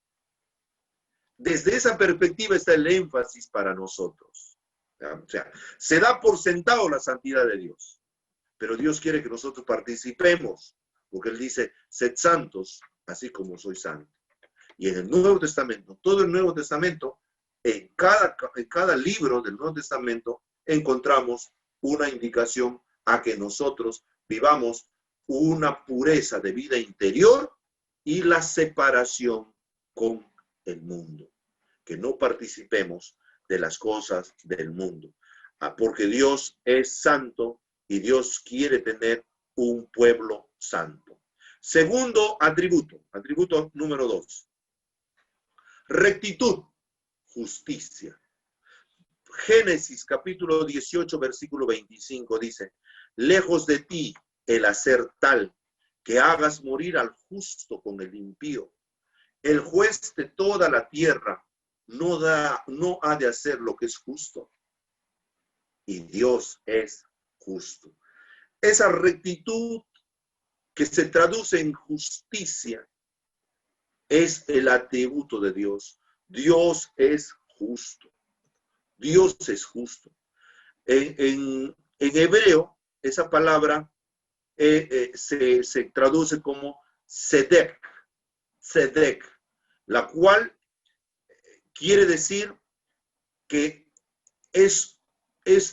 Desde esa perspectiva está el énfasis para nosotros. O sea, se da por sentado la santidad de Dios, pero Dios quiere que nosotros participemos, porque Él dice, sed santos, así como soy santo. Y en el Nuevo Testamento, todo el Nuevo Testamento, en cada libro del Nuevo Testamento, encontramos una indicación a que nosotros vivamos una pureza de vida interior y la separación con el mundo. Que no participemos de las cosas del mundo. Porque Dios es santo y Dios quiere tener un pueblo santo. Segundo atributo número 2. Rectitud, justicia. Génesis capítulo 18, versículo 25 dice, lejos de ti el hacer tal que hagas morir al justo con el impío. El juez de toda la tierra no ha de hacer lo que es justo. Y Dios es justo. Esa rectitud que se traduce en justicia es el atributo de Dios. Dios es justo. Dios es justo. En hebreo, esa palabra se traduce como tzedek, la cual quiere decir que es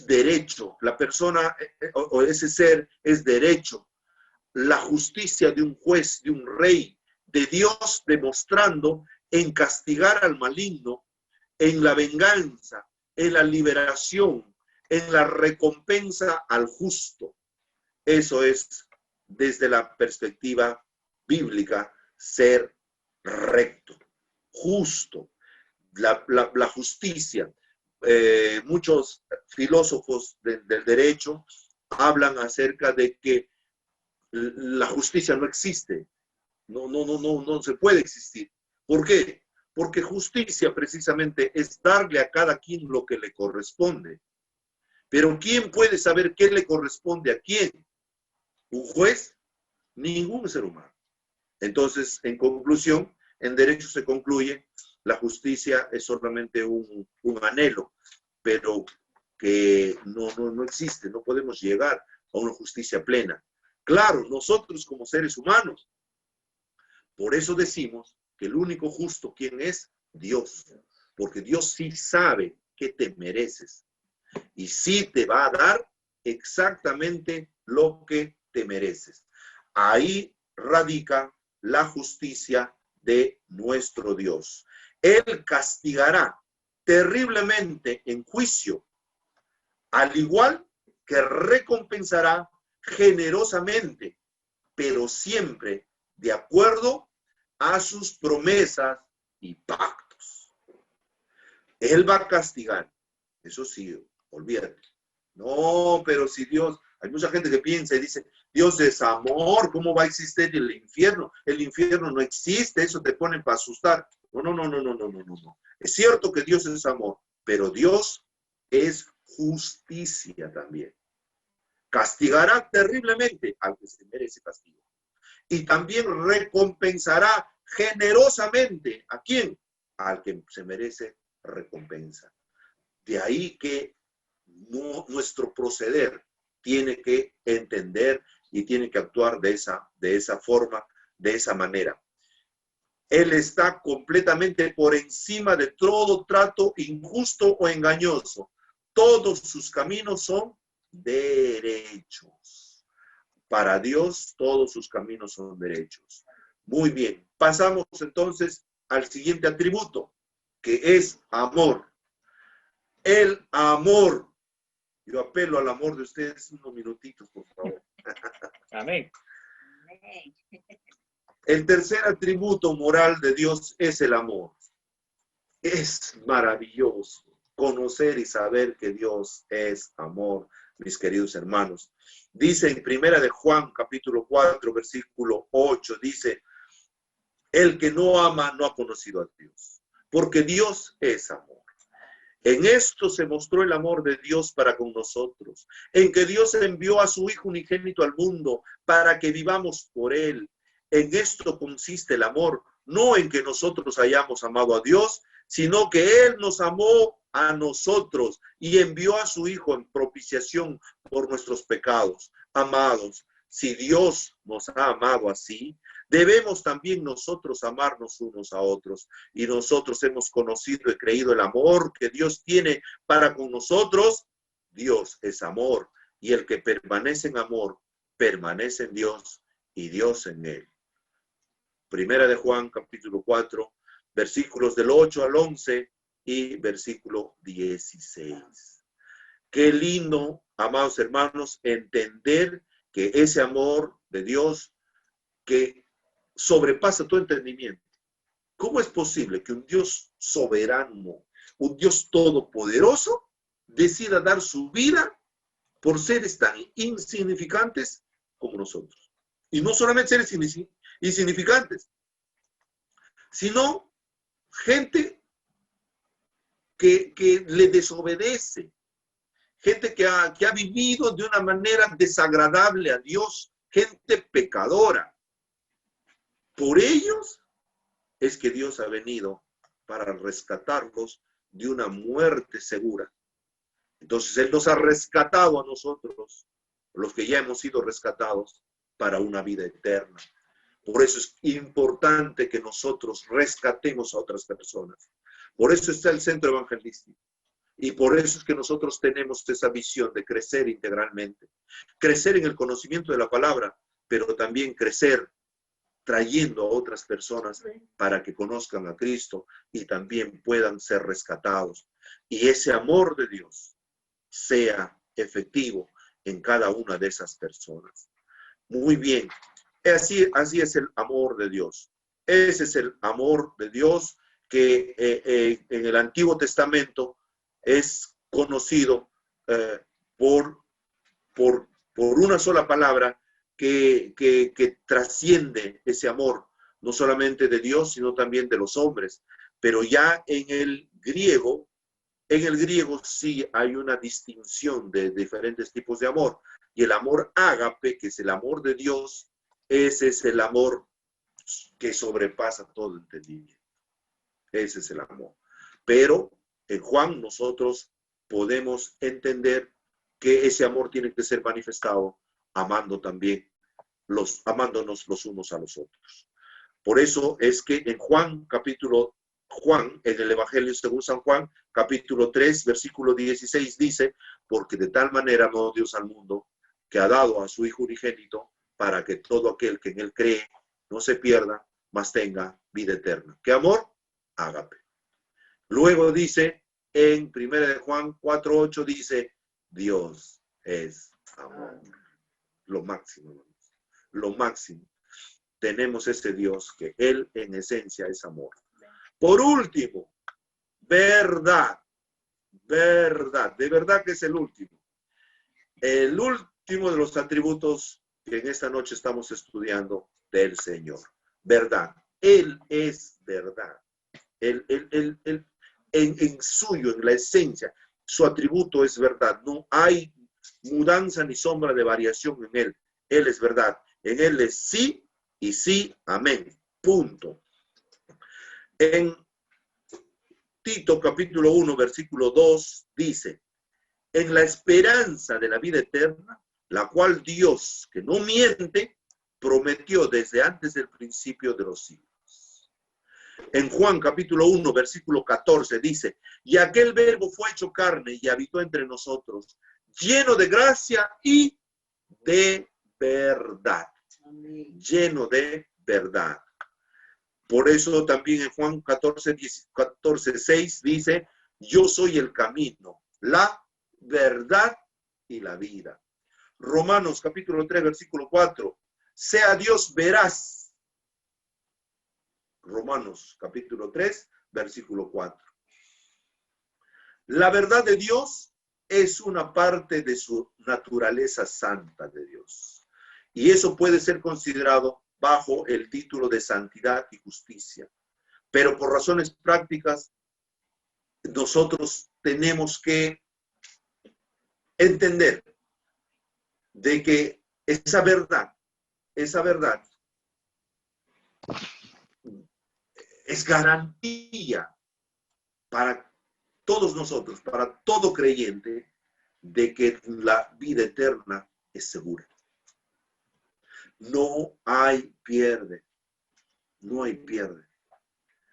derecho. La persona o ese ser es derecho. La justicia de un juez, de un rey, de Dios demostrando en castigar al maligno, en la venganza, en la liberación, en la recompensa al justo. Eso es desde la perspectiva bíblica, ser recto, justo, la justicia. Muchos filósofos del derecho hablan acerca de que la justicia no existe, no se puede existir. ¿Por qué? Porque justicia precisamente es darle a cada quien lo que le corresponde. Pero ¿quién puede saber qué le corresponde a quién? ¿Un juez? Ningún ser humano. Entonces, en conclusión, en derecho se concluye, la justicia es solamente un anhelo, pero que no existe, no podemos llegar a una justicia plena. Claro, nosotros como seres humanos, por eso decimos que el único justo, ¿quién es? Dios. Porque Dios sí sabe que te mereces y sí te va a dar exactamente lo que te mereces. Ahí radica la justicia de nuestro Dios. Él castigará terriblemente en juicio, al igual que recompensará generosamente, pero siempre de acuerdo a sus promesas y pactos. Él va a castigar, eso sí, olvídate. No, pero si Dios, hay mucha gente que piensa y dice, Dios es amor, ¿cómo va a existir el infierno? El infierno no existe, eso te ponen para asustar. No. Es cierto que Dios es amor, pero Dios es justicia también. Castigará terriblemente al que se merece castigo. Y también recompensará generosamente. ¿A quién? Al que se merece recompensa. De ahí que nuestro proceder tiene que entender y tiene que actuar de esa forma, de esa manera. Él está completamente por encima de todo trato injusto o engañoso. Todos sus caminos son derechos. Para Dios, todos sus caminos son derechos. Muy bien. Pasamos entonces al siguiente atributo, que es amor. El amor. Yo apelo al amor de ustedes unos minutitos, por favor. Amén. El tercer atributo moral de Dios es el amor. Es maravilloso conocer y saber que Dios es amor, mis queridos hermanos. Dice en Primera de Juan, capítulo 4, versículo 8, dice, el que no ama no ha conocido a Dios, porque Dios es amor. En esto se mostró el amor de Dios para con nosotros, en que Dios envió a su Hijo unigénito al mundo para que vivamos por Él. En esto consiste el amor, no en que nosotros hayamos amado a Dios, sino que Él nos amó a nosotros y envió a su Hijo en propiciación por nuestros pecados. Amados, si Dios nos ha amado así, debemos también nosotros amarnos unos a otros. Y nosotros hemos conocido y creído el amor que Dios tiene para con nosotros. Dios es amor, y el que permanece en amor, permanece en Dios y Dios en él. Primera de Juan, capítulo 4, versículos del 8 al 11 y versículo 16. Qué lindo, amados hermanos, entender que ese amor de Dios que sobrepasa todo entendimiento. ¿Cómo es posible que un Dios soberano, un Dios todopoderoso, decida dar su vida por seres tan insignificantes como nosotros? Y no solamente seres insignificantes, sino gente que le desobedece, gente que ha vivido de una manera desagradable a Dios, gente pecadora. Por ellos es que Dios ha venido para rescatarlos de una muerte segura. Entonces Él nos ha rescatado a nosotros, los que ya hemos sido rescatados, para una vida eterna. Por eso es importante que nosotros rescatemos a otras personas. Por eso está el centro evangelístico. Y por eso es que nosotros tenemos esa visión de crecer integralmente. Crecer en el conocimiento de la palabra, pero también crecer trayendo a otras personas para que conozcan a Cristo y también puedan ser rescatados. Y ese amor de Dios sea efectivo en cada una de esas personas. Muy bien. Así es el amor de Dios. Ese es el amor de Dios que en el Antiguo Testamento es conocido por, por una sola palabra que trasciende ese amor, no solamente de Dios, sino también de los hombres. Pero ya en el griego sí hay una distinción de diferentes tipos de amor. Y el amor ágape, que es el amor de Dios, ese es el amor que sobrepasa todo entendimiento. Ese es el amor. Pero en Juan nosotros podemos entender que ese amor tiene que ser manifestado amando también, amándonos los unos a los otros. Por eso es que en Juan, en el Evangelio según San Juan, capítulo 3, versículo 16 dice, porque de tal manera amó Dios al mundo, que ha dado a su Hijo unigénito, para que todo aquel que en él cree no se pierda, mas tenga vida eterna. ¿Qué amor? Ágape. Luego dice, en 1 Juan 4:8 dice, Dios es amor. Lo máximo, lo máximo. Tenemos ese Dios que Él en esencia es amor. Por último, verdad. Verdad. De verdad que es el último. El último de los atributos que en esta noche estamos estudiando del Señor. Verdad. Él es verdad. En suyo, en la esencia, su atributo es verdad. No hay mudanza ni sombra de variación en Él. Él es verdad. En Él es sí y sí, amén. Punto. En Tito capítulo 1, versículo 2 dice, en la esperanza de la vida eterna, la cual Dios, que no miente, prometió desde antes del principio de los siglos. En Juan capítulo 1, versículo 14 dice, y aquel verbo fue hecho carne y habitó entre nosotros, lleno de gracia y de verdad. Amén. Lleno de verdad. Por eso también en Juan 14:6 dice, yo soy el camino, la verdad y la vida. Romanos capítulo 3, versículo 4, sea Dios veraz. Romanos capítulo 3, versículo 4. La verdad de Dios es una parte de su naturaleza santa de Dios. Y eso puede ser considerado bajo el título de santidad y justicia. Pero por razones prácticas, nosotros tenemos que entender de que esa verdad es garantía para todos nosotros, para todo creyente, de que la vida eterna es segura. No hay pierde. No hay pierde.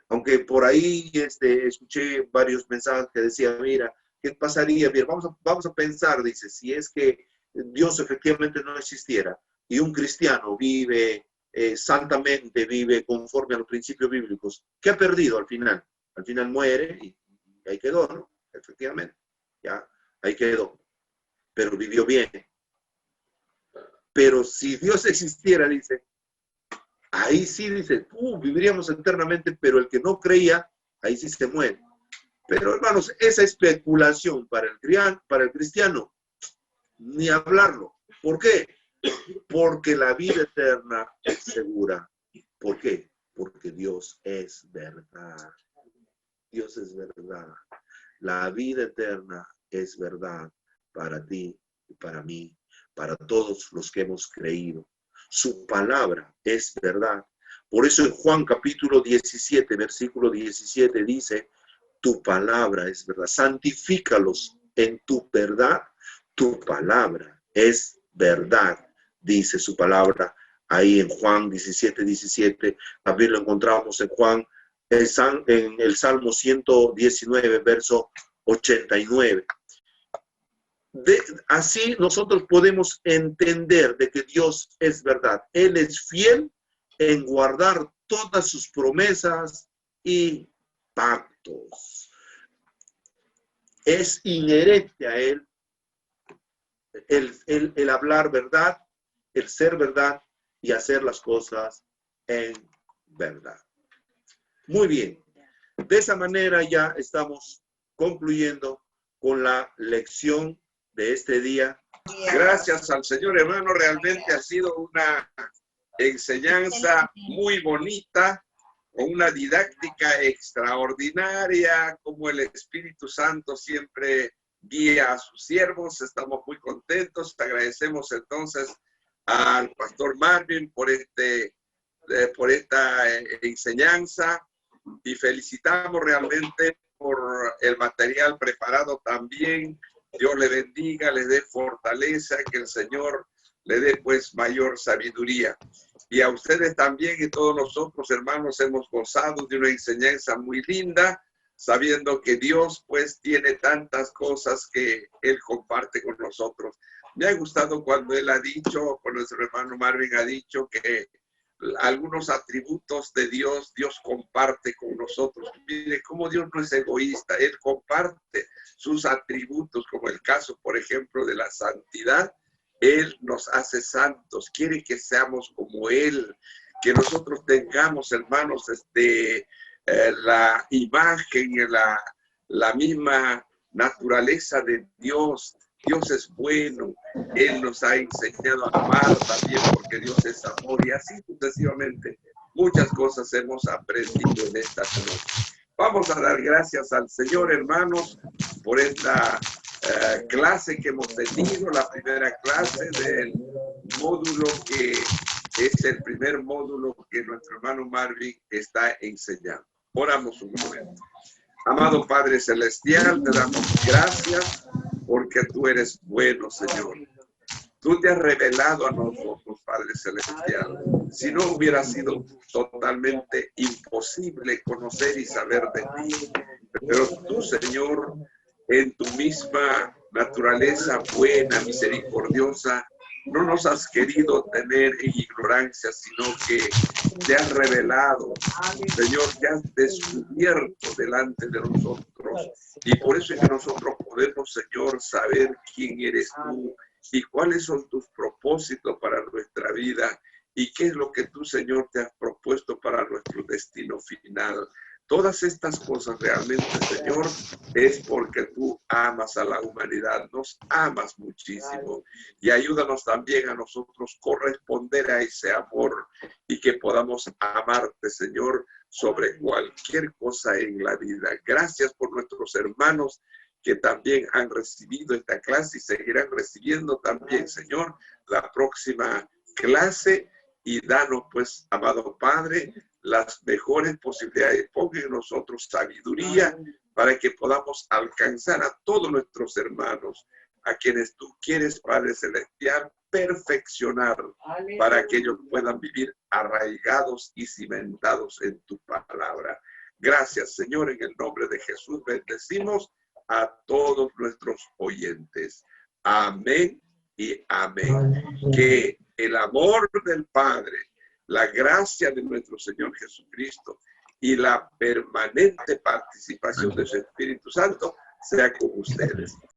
Aunque por ahí escuché varios mensajes que decían, mira, ¿qué pasaría? Bien, vamos a pensar, dice, si es que Dios efectivamente no existiera y un cristiano vive santamente, vive conforme a los principios bíblicos, ¿qué ha perdido al final? Al final muere y ahí quedó, ¿no? Efectivamente, ya, ahí quedó. Pero vivió bien. Pero si Dios existiera, dice, ahí sí dice, viviríamos eternamente, pero el que no creía, ahí sí se muere. Pero hermanos, esa especulación para el cristiano, ni hablarlo. ¿Por qué? Porque la vida eterna es segura. ¿Por qué? Porque Dios es verdad. Dios es verdad. La vida eterna es verdad para ti y para mí, para todos los que hemos creído. Su palabra es verdad. Por eso en Juan capítulo 17, versículo 17 dice, tu palabra es verdad. Santifícalos en tu verdad. Tu palabra es verdad, dice su palabra ahí en Juan 17, 17. También lo encontramos en Juan, en el Salmo 119, verso 89. Así nosotros podemos entender de que Dios es verdad. Él es fiel en guardar todas sus promesas y pactos. Es inherente a Él el hablar verdad el ser verdad y hacer las cosas en verdad. Muy bien. De esa manera ya estamos concluyendo con la lección de este día. Gracias al Señor, hermano. Realmente ha sido una enseñanza muy bonita, con una didáctica extraordinaria, como el Espíritu Santo siempre guía a sus siervos. Estamos muy contentos. Te agradecemos entonces al pastor Marvin por esta enseñanza y felicitamos realmente por el material preparado también. Dios le bendiga, le dé fortaleza, que el Señor le dé pues mayor sabiduría. Y a ustedes también y todos nosotros, hermanos, hemos gozado de una enseñanza muy linda, sabiendo que Dios pues tiene tantas cosas que Él comparte con nosotros. Me ha gustado cuando Él ha dicho, cuando nuestro hermano Marvin ha dicho que algunos atributos de Dios, Dios comparte con nosotros. Mire cómo Dios no es egoísta, Él comparte sus atributos, como el caso, por ejemplo, de la santidad. Él nos hace santos, quiere que seamos como Él, que nosotros tengamos, hermanos, la imagen, la misma naturaleza de Dios. Dios es bueno, Él nos ha enseñado a amar también porque Dios es amor y así sucesivamente. Muchas cosas hemos aprendido en esta noche. Vamos a dar gracias al Señor, hermanos, por esta clase que hemos tenido, la primera clase del módulo que es el primer módulo que nuestro hermano Marvin está enseñando. Oramos un momento. Amado Padre Celestial, te damos gracias porque tú eres bueno, Señor. Tú te has revelado a nosotros, Padre Celestial. Si no hubiera sido totalmente imposible conocer y saber de ti. Pero tú, Señor, en tu misma naturaleza buena, misericordiosa, no nos has querido tener en ignorancia, sino que te has revelado, Señor, te has descubierto delante de nosotros. Y por eso es que nosotros podemos, Señor, saber quién eres tú y cuáles son tus propósitos para nuestra vida y qué es lo que tú, Señor, te has propuesto para nuestro destino final. Todas estas cosas realmente, Señor, es porque tú amas a la humanidad, nos amas muchísimo y ayúdanos también a nosotros corresponder a ese amor y que podamos amarte, Señor, sobre cualquier cosa en la vida. Gracias por nuestros hermanos que también han recibido esta clase y seguirán recibiendo también, Señor, la próxima clase y danos, pues, amado Padre, las mejores posibilidades. Ponga en nosotros sabiduría para que podamos alcanzar a todos nuestros hermanos, a quienes tú quieres, Padre Celestial, perfeccionar para que ellos puedan vivir arraigados y cimentados en tu palabra. Gracias, Señor, en el nombre de Jesús bendecimos a todos nuestros oyentes. Amén y amén. Que el amor del Padre, la gracia de nuestro Señor Jesucristo y la permanente participación de su Espíritu Santo sea con ustedes.